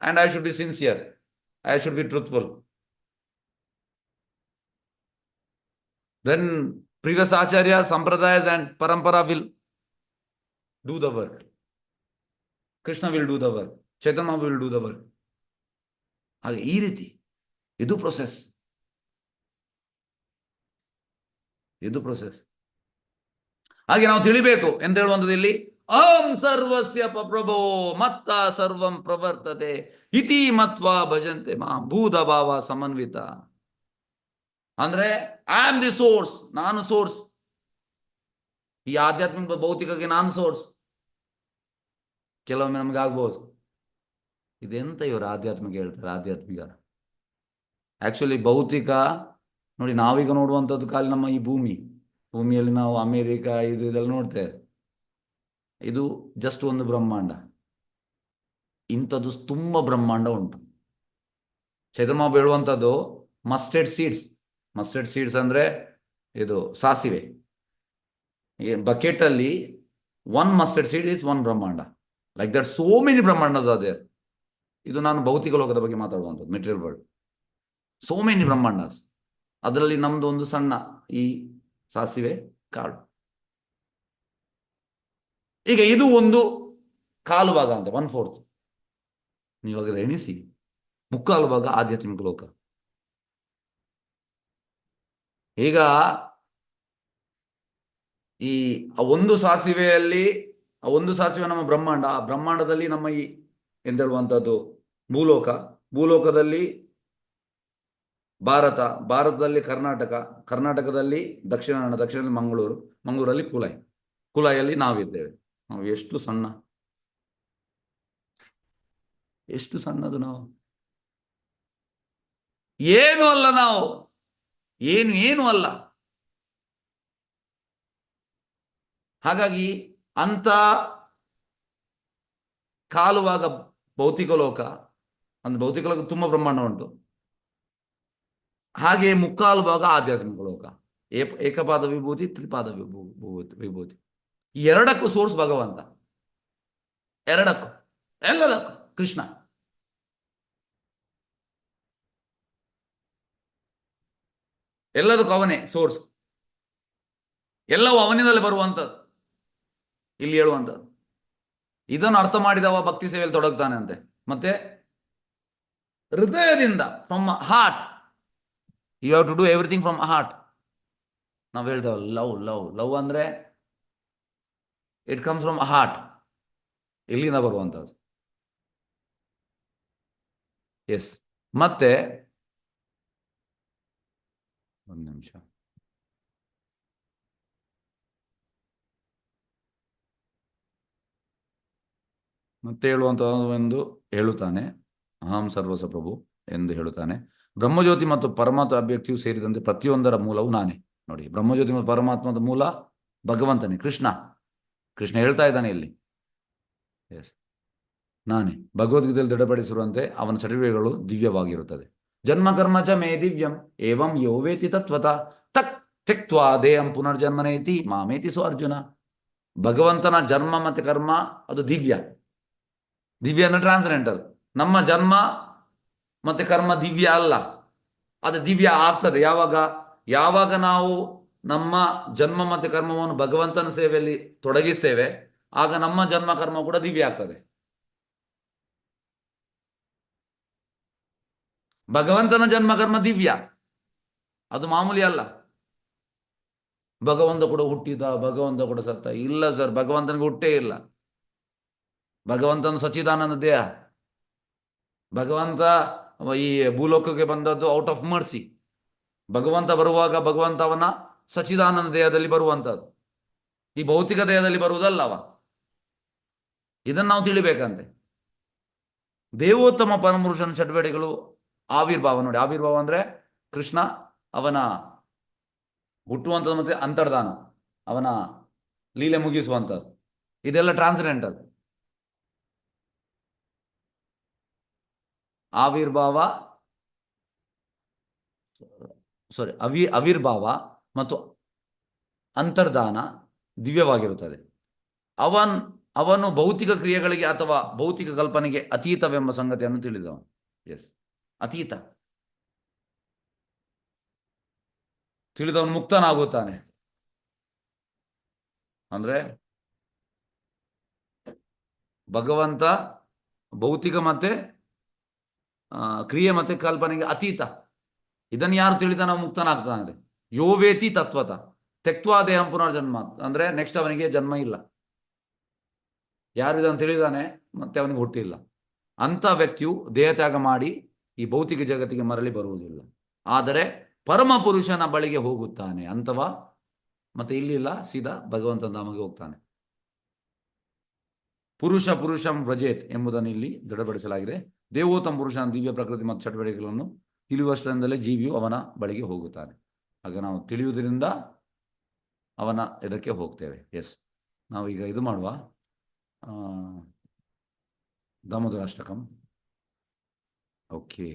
and I should be sincere, I should be truthful. Then previous acharya, sampradayas and parampara will do the work. Krishna will do the work. Chaitanya will do the work. ಹಾಗೆ ಈ ರೀತಿ ಇದು process. ಹಾಗೆ ನಾವು ತಿಳಿಬೇಕು ಎಂತ ಹೇಳುವಂಥದ್ದು ಇಲ್ಲಿ, ಅಹಂ ಸರ್ವಸ್ಯ ಪ್ರಭೋ ಮತ್ತ ಸರ್ವಂ ಪ್ರವರ್ತತೆ ಇತಿ ಮತ್ವಾ ಭಜಂತೆ ಮಾ ಭೂತ ಭಾವ ಸಮನ್ವಿತ. ಅಂದ್ರೆ ಐ ಆಮ್ ದಿ ಸೋರ್ಸ್, ನಾನು ಸೋರ್ಸ್. ಈ ಆಧ್ಯಾತ್ಮಿಕ ಭೌತಿಕಕ್ಕೆ ನಾನು ಸೋರ್ಸ್. ಕೆಲವೊಮ್ಮೆ ನಮ್ಗೆ ಆಗ್ಬೋದು, ಇದೆಂತ ಇವರು ಆಧ್ಯಾತ್ಮಿಕ ಹೇಳ್ತಾರೆ. ಆಧ್ಯಾತ್ಮಿಕ ಆಕ್ಚುಲಿ ಭೌತಿಕ ನೋಡಿ, ನಾವೀಗ ನೋಡುವಂಥದ್ದು ಖಾಲಿ ನಮ್ಮ ಈ ಭೂಮಿಯಲ್ಲಿ ನಾವು ಅಮೇರಿಕ ಇದೆಲ್ಲ ನೋಡ್ತೇವೆ. ಇದು ಜಸ್ಟ್ ಒಂದು ಬ್ರಹ್ಮಾಂಡ. ಇಂಥದ್ದು ತುಂಬ ಬ್ರಹ್ಮಾಂಡ ಉಂಟು. ಚೈತನ್ಯ ಹೇಳುವಂಥದ್ದು ಮಸ್ಟರ್ಡ್ ಸೀಡ್ಸ್ ಅಂದ್ರೆ ಇದು ಸಾಸಿವೆ. ಬಕೆಟ್ ಅಲ್ಲಿ 1 ಮಸ್ಟರ್ಡ್ ಸೀಡ್ ಇಸ್ 1 ಬ್ರಹ್ಮಾಂಡ. ಲೈಕ್ ದಟ್ ಸೋ ಮೆನಿ ಬ್ರಹ್ಮಾಂಡಸ್ ಆರ್ ದೇರ್. ಇದು ನಾನು ಭೌತಿಕ ಲೋಕದ ಬಗ್ಗೆ ಮಾತಾಡುವಂಥದ್ದು, ಮೆಟೀರಿಯಲ್ ವರ್ಲ್ಡ್. ಸೋ ಮೆನಿ ಬ್ರಹ್ಮಾಂಡಸ್. ಅದರಲ್ಲಿ ನಮ್ದು ಒಂದು ಸಣ್ಣ ಈ ಸಾಸಿವೆ ಕಾಳು. ಈಗ ಇದು ಒಂದು ಕಾಲು ಭಾಗ ಅಂತ, 1/4. ನೀವಾಗ ಎಣಿಸಿ, 3/4 ಭಾಗ ಆಧ್ಯಾತ್ಮಿಕ ಲೋಕ. ಈಗ ಈ ಒಂದು ಸಾಸಿವೆ ನಮ್ಮ ಬ್ರಹ್ಮಾಂಡ. ಆ ಬ್ರಹ್ಮಾಂಡದಲ್ಲಿ ನಮ್ಮ ಈ ಎಂತ ಹೇಳುವಂಥದ್ದು ಭೂಲೋಕದಲ್ಲಿ ಭಾರತದಲ್ಲಿ ಕರ್ನಾಟಕದಲ್ಲಿ ದಕ್ಷಿಣದಲ್ಲಿ ಮಂಗಳೂರಲ್ಲಿ ಕುಲಾಯಲ್ಲಿ ನಾವಿದ್ದೇವೆ. ನಾವು ಎಷ್ಟು ಸಣ್ಣದು ನಾವು, ಏನು ಅಲ್ಲ ನಾವು, ಏನು ಅಲ್ಲ. ಹಾಗಾಗಿ ಅಂತ ಕಾಲುವಾಗ ಭೌತಿಕ ಲೋಕ ತುಂಬಾ ಬ್ರಹ್ಮಾಂಡ ಉಂಟು. ಹಾಗೆ 3/4 ಭಾಗ ಆಧ್ಯಾತ್ಮಿಕ ಲೋಕ. ಏಕಪಾದ ವಿಭೂತಿ, ತ್ರಿಪಾದ ವಿಭೂತಿ. ಈ ಎರಡಕ್ಕೂ ಸೋರ್ಸ್ ಭಗವಂತ. ಎಲ್ಲದಕ್ಕೂ ಕೃಷ್ಣ. ಎಲ್ಲದಕ್ಕೂ ಅವನೇ ಸೋರ್ಸ್. ಎಲ್ಲವೂ ಅವನಿಂದಲೇ ಬರುವಂಥದ್ದು ಇಲ್ಲಿ ಹೇಳುವಂಥದ್ದು. ಇದನ್ನು ಅರ್ಥ ಮಾಡಿದವ ಭಕ್ತಿ ಸೇವೆಯಲ್ಲಿ ತೊಡಗ್ತಾನೆ ಅಂತೆ. ಮತ್ತೆ ಹೃದಯದಿಂದ, from heart, you have to do everything from heart. ನಾವು ಹೇಳ್ತೇವೆ ಲವ್ ಅಂದ್ರೆ ಇಟ್ ಕಮ್ಸ್ ಫ್ರಮ್ ಹಾರ್ಟ್. ಇಲ್ಲಿಂದ ಬರುವಂಥದ್ದು. ಎಸ್. ಮತ್ತೆ ಒಂದು ನಿಮಿಷ. ಮತ್ತೆ ಹೇಳುವಂಥದ್ದು ಹೇಳುತ್ತಾನೆ, ಅಹಂ ಸರ್ವಸ್ವ ಪ್ರಭು ಎಂದು ಹೇಳುತ್ತಾನೆ. ಬ್ರಹ್ಮಜ್ಯೋತಿ ಮತ್ತು ಪರಮಾತ್ಮ ಅಭ್ಯಕ್ತಿಯು ಸೇರಿದಂತೆ ಪ್ರತಿಯೊಂದರ ಮೂಲವು ನಾನೇ. ನೋಡಿ, ಬ್ರಹ್ಮಜ್ಯೋತಿ ಮತ್ತು ಪರಮಾತ್ಮದ ಮೂಲ ಭಗವಂತನೇ, ಕೃಷ್ಣ ಹೇಳ್ತಾ ಇದ್ದಾನೆ ಇಲ್ಲಿ. ಎಸ್, ನಾನೇ. ಭಗವದ್ಗೀತೆಯಲ್ಲಿ ದೃಢಪಡಿಸಿರುವಂತೆ ಅವನ ಚಟುವಟಿಕೆಗಳು ದಿವ್ಯವಾಗಿರುತ್ತದೆ. ಜನ್ಮ ಕರ್ಮ ಚ ಮೇ ದಿವ್ಯಂ ಏವಂ ಯೋ ವೇತಿ ತತ್ವತಃ ತಕ್ ತ್ಯಕ್ತ್ವಾ ದೇಹಂ ಪುನರ್ಜನ್ಮನೇತಿ ಮಾಮೇತಿ ಸೋ ಅರ್ಜುನ. ಭಗವಂತನ ಜನ್ಮ ಮತ್ತೆ ಕರ್ಮ ಅದು ದಿವ್ಯ ಅಂದ್ರೆ ಟ್ರಾನ್ಸೆಂಡೆಂಟಲ್. ನಮ್ಮ ಜನ್ಮ ಮತ್ತೆ ಕರ್ಮ ದಿವ್ಯ ಅಲ್ಲ, ಅದು ದಿವ್ಯ ಆಗ್ತದೆ ಯಾವಾಗ ನಾವು ನಮ್ಮ ಜನ್ಮ ಮತ್ತೆ ಕರ್ಮವನ್ನು ಭಗವಂತನ ಸೇವೆಯಲ್ಲಿ ತೊಡಗಿಸ್ತೇವೆ, ಆಗ ನಮ್ಮ ಜನ್ಮ ಕರ್ಮ ಕೂಡ ದಿವ್ಯ ಆಗ್ತದೆ. ಭಗವಂತನ ಜನ್ಮ ಕರ್ಮ ದಿವ್ಯ, ಅದು ಮಾಮೂಲಿ ಅಲ್ಲ. ಭಗವಂತ ಕೂಡ ಹುಟ್ಟಿದ, ಭಗವಂತ ಕೂಡ ಸತ್ತ. ಇಲ್ಲ ಸರ್, ಭಗವಂತನಿಗೆ ಹುಟ್ಟೇ ಇಲ್ಲ. ಭಗವಂತನ ಸಚ್ಚಿದಾನಂದ ದೇಹ. ಭಗವಂತ ಈ ಭೂಲೋಕಕ್ಕೆ ಬಂದದ್ದು ಔಟ್ ಆಫ್ ಮರ್ಸಿ. ಭಗವಂತ ಬರುವಾಗ ಭಗವಂತ ಅವನ ಸಚ್ಚಿದಾನಂದ ದೇಹದಲ್ಲಿ ಬರುವಂತದ್ದು, ಈ ಭೌತಿಕ ದೇಹದಲ್ಲಿ ಬರುವುದಲ್ಲವ. ಇದನ್ನು ನಾವು ತಿಳಿಬೇಕಂತೆ. ದೇವೋತ್ತಮ ಪರಮಪುರುಷನ ಚಟುವಟಿಕೆಗಳು ಆವಿರ್ಭಾವ. ನೋಡಿ, ಆವಿರ್ಭಾವ ಅಂದ್ರೆ ಕೃಷ್ಣ ಅವನ ಹುಟ್ಟುವಂಥದ್ದು ಮತ್ತೆ ಅಂತರ್ಧಾನ, ಅವನ ಲೀಲೆ ಮುಗಿಸುವಂಥದ್ದು. ಇದೆಲ್ಲ ಟ್ರಾನ್ಸೆಂಡೆಂಟಲ್. ಆವಿರ್ಭಾವ ಮತ್ತು ಅಂತರ್ಧಾನ ದಿವ್ಯವಾಗಿರುತ್ತದೆ. ಅವನು ಭೌತಿಕ ಕ್ರಿಯೆಗಳಿಗೆ ಅಥವಾ ಭೌತಿಕ ಕಲ್ಪನೆಗೆ ಅತೀತವೆಂಬ ಸಂಗತಿಯನ್ನು ತಿಳಿದವನು. ಎಸ್, ಅತೀತ ತಿಳಿದವನು ಮುಕ್ತನಾಗುತ್ತಾನೆ. ಅಂದ್ರೆ ಭಗವಂತ ಭೌತಿಕ ಮತ್ತೆ ಕ್ರಿಯೆ ಮತ್ತೆ ಕಲ್ಪನೆಗೆ ಅತೀತ. ಇದನ್ನು ಯಾರು ತಿಳಿದ ನಾವು ಮುಕ್ತನಾಗ್ತಾನೆ. ಯೋವೇತಿ ತತ್ವತ ತೆಕ್ವಾ ದೇಹಂ ಪುನರ್ಜನ್ಮ, ಅಂದ್ರೆ ನೆಕ್ಸ್ಟ್ ಅವನಿಗೆ ಜನ್ಮ ಇಲ್ಲ. ಯಾರು ಇದನ್ನು ತಿಳಿದಾನೆ ಮತ್ತೆ ಅವನಿಗೆ ಹುಟ್ಟಿಲ್ಲ, ಅಂತ ವ್ಯಕ್ತಿಯು ದೇಹತ್ಯಾಗ ಮಾಡಿ ಈ ಭೌತಿಕ ಜಗತ್ತಿಗೆ ಮರಳಿ ಬರುವುದಿಲ್ಲ. ಆದರೆ ಪರಮ ಪುರುಷನ ಬಳಿಗೆ ಹೋಗುತ್ತಾನೆ ಅಂತವ, ಮತ್ತೆ ಇಲ್ಲಿಲ್ಲ, ಸೀದಾ ಭಗವಂತನ ಧಾಮಕ್ಕೆ ಹೋಗ್ತಾನೆ. ಪುರುಷಂ ವ್ರಜೇತ್ ಎಂಬುದನ್ನು ಇಲ್ಲಿ ದೃಢಪಡಿಸಲಾಗಿದೆ. ದೇವೋತ್ತಮ ಪುರುಷನ ದಿವ್ಯ ಪ್ರಕೃತಿ ಮತ್ತು ಚಟುವಟಿಕೆಗಳನ್ನು ತಿಳಿಯುವಷ್ಟರಿಂದಲೇ ಜೀವಿಯು ಅವನ ಬಳಿಗೆ ಹೋಗುತ್ತಾನೆ. ಆಗ ನಾವು ತಿಳಿಯುವುದರಿಂದ ಅವನ ಇದಕ್ಕೆ ಹೋಗ್ತೇವೆ. ಎಸ್, ನಾವೀಗ ಇದು ಮಾಡುವ ದಾಮೋದರಾಷ್ಟಕಂ. ಓಕೆ,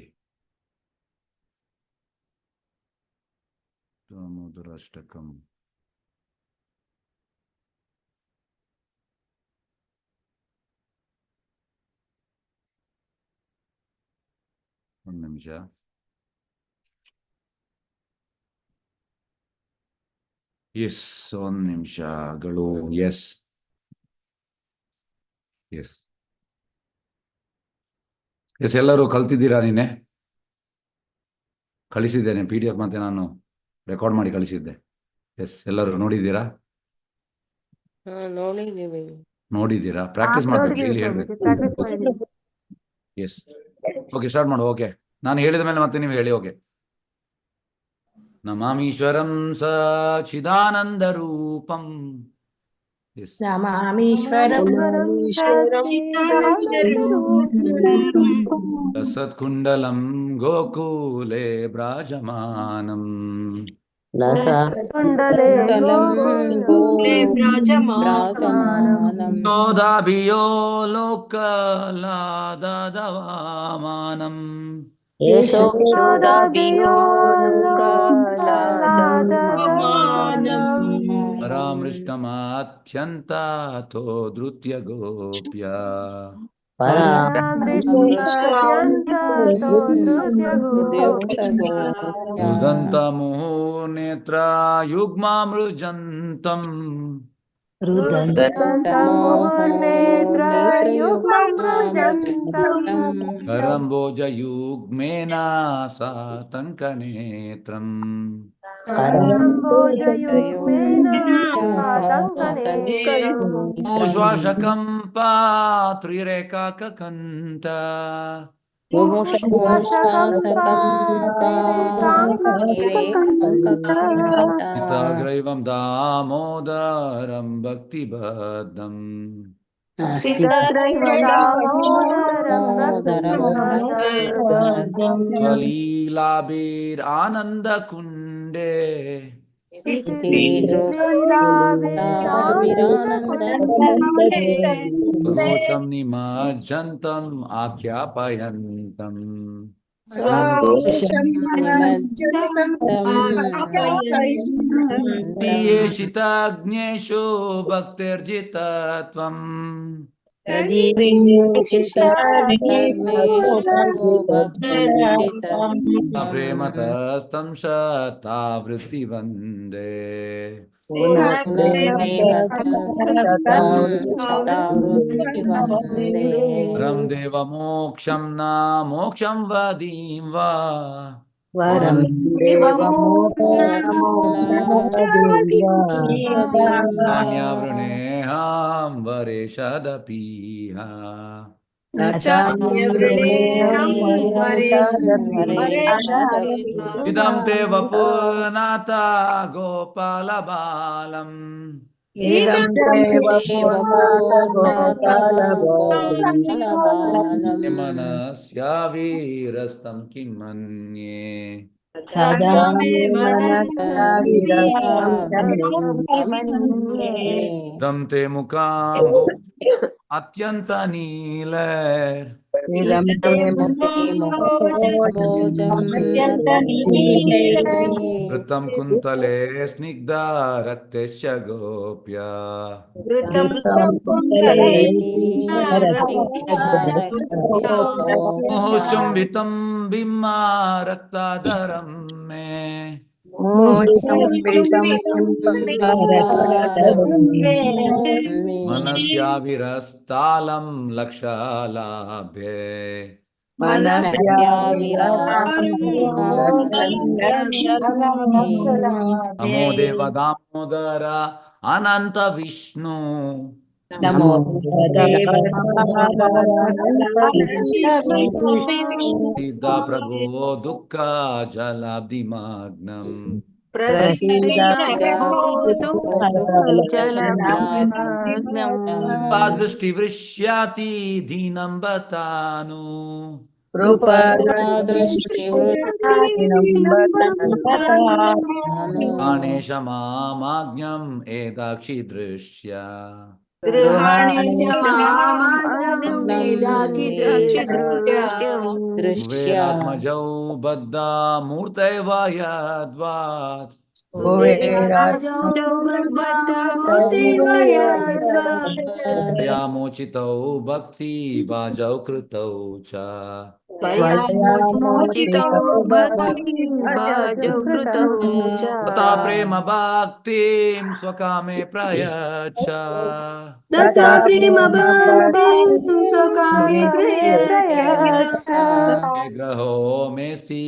ದಾಮೋದರಾಷ್ಟಕಂ. ಒಂದು ನಿಮಿಷ. ಎಸ್, ಒಂದು ನಿಮಿಷಗಳು. ಎಸ್ ಎಸ್ ಎಸ್ ಎಲ್ಲರೂ ಕಲ್ತಿದ್ದೀರಾ? ನೀನೆ ಕಳಿಸಿದ್ದೇನೆ PDF, ಮತ್ತೆ ನಾನು ರೆಕಾರ್ಡ್ ಮಾಡಿ ಕಳಿಸಿದ್ದೆ. ಎಸ್, ಎಲ್ಲರೂ ನೋಡಿದ್ದೀರಾ? ನೋಡಿದ್ದೀರಾ? ಪ್ರಾಕ್ಟೀಸ್ ಮಾಡಬೇಕು, ಇಲ್ಲಿ ಹೇಳ್ಬೇಕು. ಪ್ರಾಕ್ಟೀಸ್ ಮಾಡಿದ್ದೀವಿ. ಎಸ್, ಓಕೆ, ಸ್ಟಾರ್ಟ್ ಮಾಡು. ಓಕೆ, ನಾನು ಹೇಳಿದ ಮೇಲೆ ಮತ್ತೆ ನೀವು ಹೇಳಿ. ಓಕೆ. ನಮಾಮೀಶ್ವರಂ ಸಚಿದಾನಂದ ರೂಪಂ. ಎಸ್, ನಮಾಮೀಶ್ವರಂ ಸತ್ಕುಂಡಲಂ ಗೋಕುಲೆ ಬ್ರಾಜಮಾನಂ. ಕುಂಡಲೆ ಯೋಧಾಭಿಯೋ ಲೋಕಲಾದದವಾಮಾನಂ. ಪರಾಮೃಷ್ಟಮಾತ್ಯಂತಾಥೋ ಧೃತ್ಯ ಗೋಪ್ಯ. ರುದಂತ ಮುಹುರ್ನೇತ್ರ ಯುಗ್ಮಾಮೃಜಂತಂ. ಕರಂಬೋಜಯುಗ್ಮೇನ ಸಾತಂಕನೇತ್ರಂ. ಶ್ವಾಸಕಂ ಪಾತ್ರಿರೇಕಾಕಂಠ. ಚಿತ್ತಾಗ್ರೈವಂ ದಾಮೋದರಂ ಭಕ್ತಿಬದ್ಧಂ. ಸ್ವಲೀಲಾಭಿರಾನಂದ ಕುಂಡೇ. ರೋಷಂ ನಿಮಜ್ಜಂತಂ ಆಖ್ಯಾಪಯಂತಂ. ಯೇಷಿತಾಗ್ನೇಷು ಭಕ್ತಿರ್ಜಿತತ್ವಂ. ಪ್ರೇಮತಸ್ತಂ ಶತಾವೃತ್ತಿ ವಂದೇ. ವರಂ ದೇವ ಮೋಕ್ಷಂ ನ ಮೋಕ್ಷಂ ವದೀಂ ವಾ. ನಾಣ್ಯವೃಣೇಹಾಂ ವರೇಶದಪೀಹ. ಇದಂ ತೇ ವಪುನಾಥ ಗೋಪಾಲ ಬಾಲಂ. ಮನಸ್ಯಾವೀರಸ್ತಂ ಕಿಂ ಮನ್ಯೇ. ದಂ ತೇ ಮುಖಾಂಬೋ ಅತ್ಯಂತ ನೀಲರ್ ಋತಂ ಕುಂತಲೆ ಸ್ನಿಗ್ಧ ರಕ್ತಶ್ಚ ಗೋಪ್ಯ ಮೋಚುಂಬಿತಂ ಬಿಂಬ ರಕ್ತಾಧರಂ ಮೇ ಮನಸ್ಯಾವಿರಸ್ತಾಲಂ ಲಕ್ಷಾಲಾಭ್ಯೆ ನಮೋ ದೇವ ದಾಮೋದರ ಅನಂತ ವಿಷ್ಣು ಸಿದ್ಧ ಪ್ರಭೋ ದುಃಖ ಜಲಾಬ್ಧಿಮಗ್ನಂ ದೃಷ್ಟಿ ವೃಷ್ಯಾತಿ ದೀನಂ ಬತಾನು ಗಣೇಶ ಮಾಮಾಜ್ಞಂ ಏದಾಕ್ಷಿ ದೃಶ್ಯ ಕುಬೇರಾತ್ಮಜೌ ಬದ್ಧ ಮೂರ್ತೈವ ಯದ್ವಾತ್ ಮೋಚಿತೌ ಭಕ್ತಿ ಬಾಜೌ ಕೃತೌ ಚ ತಥಾ ಪ್ರೇಮ ಭಕ್ತಿಂ ಸ್ವಕಾಮೇ ಪ್ರಯಚ್ಛ ಗ್ರಹೋ ಮೇಸ್ತಿ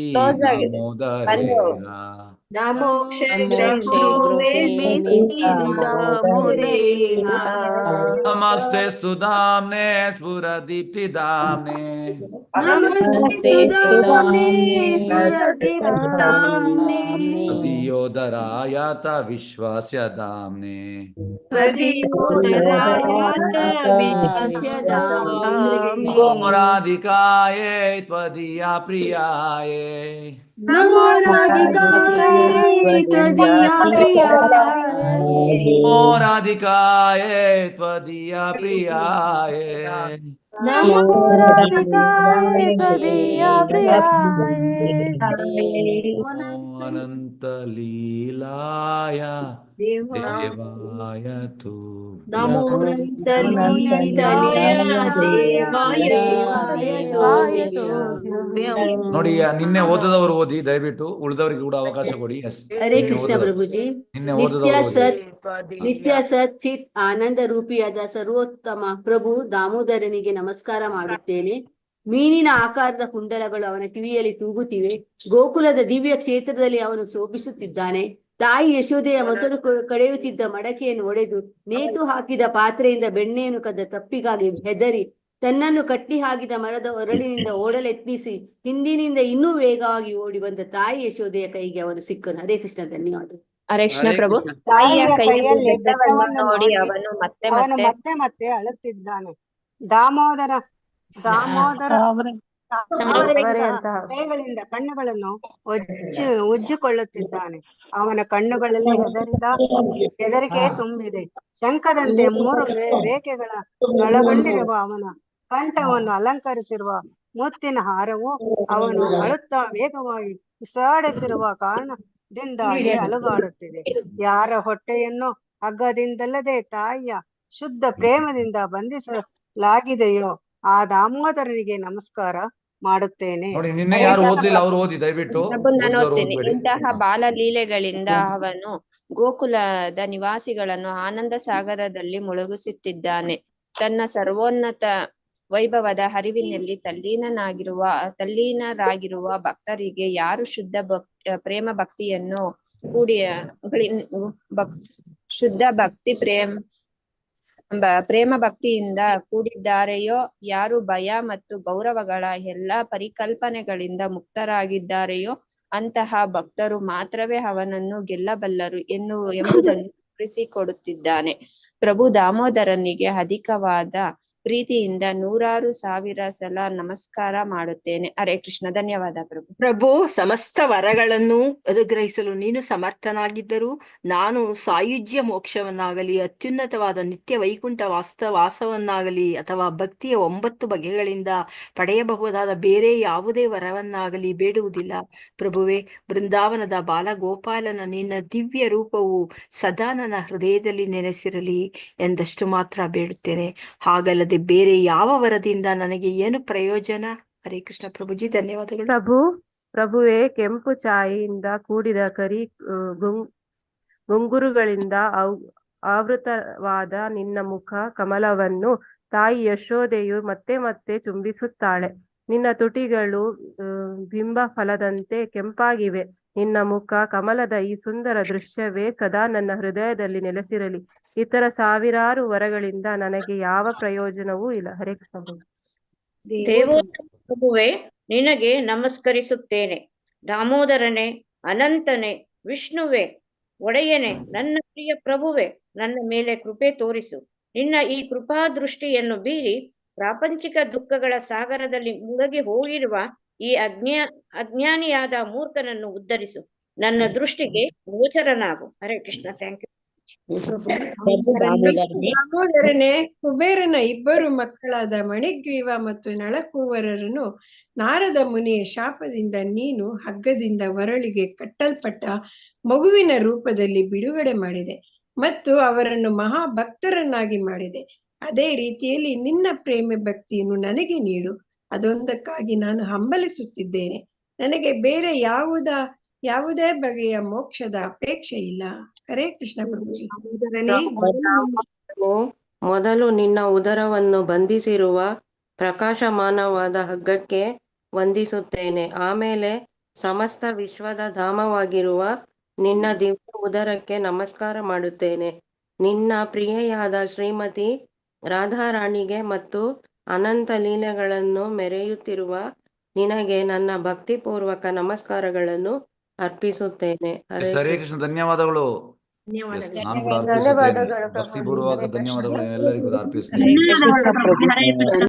ನಮಸ್ತೆ ಸ್ತುಧಾಮ್ನೆ ಸ್ಫುರದೀಪ್ತಿಧಾಮ್ನೆ ಅತಿಯೋದರಾಯತ ವಿಶ್ವಾಸ್ಯ ಧಾಮ್ನೆ ರಾಧಿಕಾಯೇ ತ್ವದೀಯ ಪ್ರಿಯಾಯೇ ನಮೋ ರಾಧಿಕಾಯೇ ತ್ವದೀಯ ಪ್ರಿಯಾಯೇ ಅನಂತ ಲೀಲಾಯ ದೇವಾಯ ತು ನೋಡಿ, ನಿನ್ನೆ ಓದದವರು ಓದಿ, ದಯವಿಟ್ಟು ಉಳಿದವರಿಗೆ ಕೂಡ ಅವಕಾಶ ಕೊಡಿ. ಹರೇ ಕೃಷ್ಣ ಪ್ರಭುಜಿ. ನಿನ್ನೆ ನಿತ್ಯ ಸತ್ ಚಿತ್ ಆನಂದ ರೂಪಿಯಾದ ಸರ್ವೋತ್ತಮ ಪ್ರಭು ದಾಮೋದರನಿಗೆ ನಮಸ್ಕಾರ ಮಾಡುತ್ತೇನೆ. ಮೀನಿನ ಆಕಾರದ ಕುಂಡಲಗಳು ಅವನ ಕಿವಿಯಲ್ಲಿ ತೂಗುತ್ತಿವೆ. ಗೋಕುಲದ ದಿವ್ಯ ಕ್ಷೇತ್ರದಲ್ಲಿ ಅವನು ಶೋಭಿಸುತ್ತಿದ್ದಾನೆ. ತಾಯಿ ಯಶೋದೆಯ ಮೊಸರು ಕಡೆಯುತ್ತಿದ್ದ ಮಡಕೆಯನ್ನು ಒಡೆದು ನೇತು ಹಾಕಿದ ಪಾತ್ರೆಯಿಂದ ಬೆಣ್ಣೆಯನ್ನು ಕದ್ದ ತಪ್ಪಿಗಾಗಿ ಹೆದರಿ ತನ್ನನ್ನು ಕಟ್ಟಿ ಹಾಕಿದ ಮರದ ಒರಳಿನಿಂದ ಓಡಲೆತ್ನಿಸಿ ಹಿಂದಿನಿಂದ ಇನ್ನೂ ವೇಗವಾಗಿ ಓಡಿ ಬಂದ ತಾಯಿ ಯಶೋದೆಯ ಕೈಗೆ ಅವನು ಸಿಕ್ಕನು. ಹರೇ ಕೃಷ್ಣ, ಧನ್ಯವಾದ. ಹರೇ ಕೃಷ್ಣ ಪ್ರಭು. ತಾಯಿಯ ಕೈಯಲ್ಲಿ ಬೆಟ್ಟವನ್ನು ನೋಡಿ ಅವನು ಮತ್ತೆ ಮತ್ತೆ ಅಳುತ್ತಿದ್ದಾನೆ. ದಾಮೋದರ ಕೈಗಳಿಂದ ಕಣ್ಣುಗಳನ್ನು ಉಜ್ಜಿಕೊಳ್ಳುತ್ತಿದ್ದಾನೆ. ಅವನ ಕಣ್ಣುಗಳಲ್ಲಿ ಹೆದರಿಕೆ ತುಂಬಿದೆ. ಶಂಖದಂತೆ 3 ರೇಖೆಗಳ ಒಳಗೊಂಡಿರುವ ಅವನ ಕಂಠವನ್ನು ಅಲಂಕರಿಸಿರುವ ಮುತ್ತಿನ ಹಾರವು ಅವನು ಅಳುತ್ತಾ ವೇಗವಾಗಿ ಉಸಿರಾಡುತ್ತಿರುವ ಕಾರಣದಿಂದಾಗಿ ಅಲುಗಾಡುತ್ತಿದೆ. ಯಾರ ಹೊಟ್ಟೆಯನ್ನು ಹಗ್ಗದಿಂದಲ್ಲದೆ ತಾಯಿಯ ಶುದ್ಧ ಪ್ರೇಮದಿಂದ ಬಂಧಿಸಲಾಗಿದೆಯೋ ಆ ದಾಮೋದರನಿಗೆ ನಮಸ್ಕಾರ ಮಾಡುತ್ತೇನೆ. ನಿನ್ನೆ ಯಾರು ಓದ್ಲಿಲ್ಲ ಅವರು ಓದಿ ದಯವಿಟ್ಟು. ನಾನು ಓದ್ತೇನೆ. ಇಂತಹ ಬಾಲಲೀಲೆಗಳಿಂದ ಅವನು ಗೋಕುಲದ ನಿವಾಸಿಗಳನ್ನು ಆನಂದ ಸಾಗರದಲ್ಲಿ ಮುಳುಗಿಸುತ್ತಿದ್ದಾನೆ. ತನ್ನ ಸರ್ವೋನ್ನತ ವೈಭವದ ಹರಿವಿನಲ್ಲಿ ತಲ್ಲೀನರಾಗಿರುವ ಭಕ್ತರಿಗೆ ಯಾರು ಶುದ್ಧ ಪ್ರೇಮ ಭಕ್ತಿಯನ್ನು ಶುದ್ಧ ಭಕ್ತಿ ಪ್ರೇಮ ಭಕ್ತಿಯಿಂದ ಕೂಡಿದ್ದಾರೆಯೋ, ಯಾರು ಭಯ ಮತ್ತು ಗೌರವಗಳ ಎಲ್ಲಾ ಪರಿಕಲ್ಪನೆಗಳಿಂದ ಮುಕ್ತರಾಗಿದ್ದಾರೆಯೋ ಅಂತಹ ಭಕ್ತರು ಮಾತ್ರವೇ ಅವನನ್ನು ಗೆಲ್ಲಬಲ್ಲರು ಎಂಬುದನ್ನು ತೋರಿಸಿಕೊಡುತ್ತಿದ್ದಾನೆ. ಪ್ರಭು ದಾಮೋದರನಿಗೆ ಅಧಿಕವಾದ ಪ್ರೀತಿಯಿಂದ 100,000 ಸಲ ನಮಸ್ಕಾರ ಮಾಡುತ್ತೇನೆ. ಹರೇ ಕೃಷ್ಣ. ಧನ್ಯವಾದ ಪ್ರಭು. ಪ್ರಭು, ಸಮಸ್ತ ವರಗಳನ್ನು ಅನುಗ್ರಹಿಸಲು ನೀನು ಸಮರ್ಥನಾಗಿದ್ದರೂ ನಾನು ಸಾಯುಜ್ಯ ಮೋಕ್ಷವನ್ನಾಗಲಿ ಅತ್ಯುನ್ನತವಾದ ನಿತ್ಯ ವೈಕುಂಠ ವಾಸವನ್ನಾಗಲಿ ಅಥವಾ ಭಕ್ತಿಯ 9 ಬಗೆಗಳಿಂದ ಪಡೆಯಬಹುದಾದ ಬೇರೆ ಯಾವುದೇ ವರವನ್ನಾಗಲಿ ಬೇಡುವುದಿಲ್ಲ. ಪ್ರಭುವೇ, ಬೃಂದಾವನದ ಬಾಲಗೋಪಾಲನ ನಿನ್ನ ದಿವ್ಯ ರೂಪವು ಸದಾ ನನ್ನ ಹೃದಯದಲ್ಲಿ ನೆಲೆಸಿರಲಿ ಎಂದಷ್ಟು ಮಾತ್ರ ಬೇಡುತ್ತೇನೆ. ಹಾಗಲ್ಲದೆ ಬೇರೆ ಯಾವ ವರದಿಂದ ನನಗೆ ಏನು ಪ್ರಯೋಜನ? ಹರೇ ಕೃಷ್ಣ ಪ್ರಭುಜಿ. ಧನ್ಯವಾದಗಳು. ಪ್ರಭುವೇ, ಕೆಂಪು ಛಾಯೆಯಿಂದ ಕೂಡಿದ ಕರಿ ಗುಂಗುರುಗಳಿಂದ ಆವೃತವಾದ ನಿನ್ನ ಮುಖ ಕಮಲವನ್ನು ತಾಯಿ ಯಶೋದೆಯು ಮತ್ತೆ ಮತ್ತೆ ಚುಂಬಿಸುತ್ತಾಳೆ. ನಿನ್ನ ತುಟಿಗಳು ಬಿಂಬ ಫಲದಂತೆ ಕೆಂಪಾಗಿವೆ. ನಿನ್ನ ಮುಖ ಕಮಲದ ಈ ಸುಂದರ ದೃಶ್ಯವೇ ಸದಾ ನನ್ನ ಹೃದಯದಲ್ಲಿ ನೆಲೆಸಿರಲಿ. ಇತರ ಸಾವಿರಾರು ವರಗಳಿಂದ ನನಗೆ ಯಾವ ಪ್ರಯೋಜನವೂ ಇಲ್ಲ. ಹರೇ ಕೃಷ್ಣ. ಪ್ರಭುವೇ, ನಿನಗೆ ನಮಸ್ಕರಿಸುತ್ತೇನೆ. ದಾಮೋದರನೇ, ಅನಂತನೇ, ವಿಷ್ಣುವೇ, ಒಡೆಯನೆ, ನನ್ನ ಪ್ರಿಯ ಪ್ರಭುವೆ, ನನ್ನ ಮೇಲೆ ಕೃಪೆ ತೋರಿಸು. ನಿನ್ನ ಈ ಕೃಪಾ ದೃಷ್ಟಿಯನ್ನು ಬೀರಿ ಪ್ರಾಪಂಚಿಕ ದುಃಖಗಳ ಸಾಗರದಲ್ಲಿ ಮುಳುಗಿ ಹೋಗಿರುವ ಈ ಅಜ್ಞಾನಿಯಾದ ಮೂರ್ಖನನ್ನು ಉದ್ಧರಿಸು. ನನ್ನ ದೃಷ್ಟಿಗೆ ಗೋಚರನಾಗು. ಹರೇ ಕೃಷ್ಣ. Thank you. ದಾಮೋದರನೇ, ಕುಬೇರನ 2 ಮಕ್ಕಳಾದ ಮಣಿಗ್ರೀವ ಮತ್ತು ನಳಕೂವರರನ್ನು ನಾರದ ಮುನಿಯ ಶಾಪದಿಂದ ನೀನು ಹಗ್ಗದಿಂದ ವರಳಿಗೆ ಕಟ್ಟಲ್ಪಟ್ಟ ಮಗುವಿನ ರೂಪದಲ್ಲಿ ಬಿಡುಗಡೆ ಮಾಡಿದೆ ಮತ್ತು ಅವರನ್ನು ಮಹಾಭಕ್ತರನ್ನಾಗಿ ಮಾಡಿದೆ. ಅದೇ ರೀತಿಯಲ್ಲಿ ನಿನ್ನ ಪ್ರೇಮ ಭಕ್ತಿಯನ್ನು ನನಗೆ ನೀಡು. ಅದೊಂದಕ್ಕಾಗಿ ನಾನು ಹಂಬಲಿಸುತ್ತಿದ್ದೇನೆ. ನನಗೆ ಬೇರೆ ಯಾವುದೇ ಬಗೆಯ ಮೋಕ್ಷದ ಅಪೇಕ್ಷೆ ಇಲ್ಲ. ಹರೇ ಕೃಷ್ಣ ಪ್ರಭುಜಿ. ಮೊದಲು ನಿನ್ನ ಉದರವನ್ನು ಬಂಧಿಸಿರುವ ಪ್ರಕಾಶಮಾನವಾದ ಹಗ್ಗಕ್ಕೆ ವಂದಿಸುತ್ತೇನೆ. ಆಮೇಲೆ ಸಮಸ್ತ ವಿಶ್ವದ ಧಾಮವಾಗಿರುವ ನಿನ್ನ ದಿವ್ಯ ಉದರಕ್ಕೆ ನಮಸ್ಕಾರ ಮಾಡುತ್ತೇನೆ. ನಿನ್ನ ಪ್ರಿಯೆಯಾದ ಶ್ರೀಮತಿ ರಾಧಾರಾಣಿಗೆ ಮತ್ತು ಅನಂತ ಲೀಲೆಗಳನ್ನು ಮೆರೆಯುತ್ತಿರುವ ನಿನಗೆ ನನ್ನ ಭಕ್ತಿಪೂರ್ವಕ ನಮಸ್ಕಾರಗಳನ್ನು ಅರ್ಪಿಸುತ್ತೇನೆ. ಹರೇ ಕೃಷ್ಣ. ಧನ್ಯವಾದಗಳು. ನಾನು ಕೂಡ ಅರ್ಪಿಸುತ್ತೇನೆ. ಭಕ್ತಿಪೂರ್ವಕ ಧನ್ಯವಾದಗಳು ಎಲ್ಲರಿಗೂ ಅರ್ಪಿಸುತ್ತೇನೆ.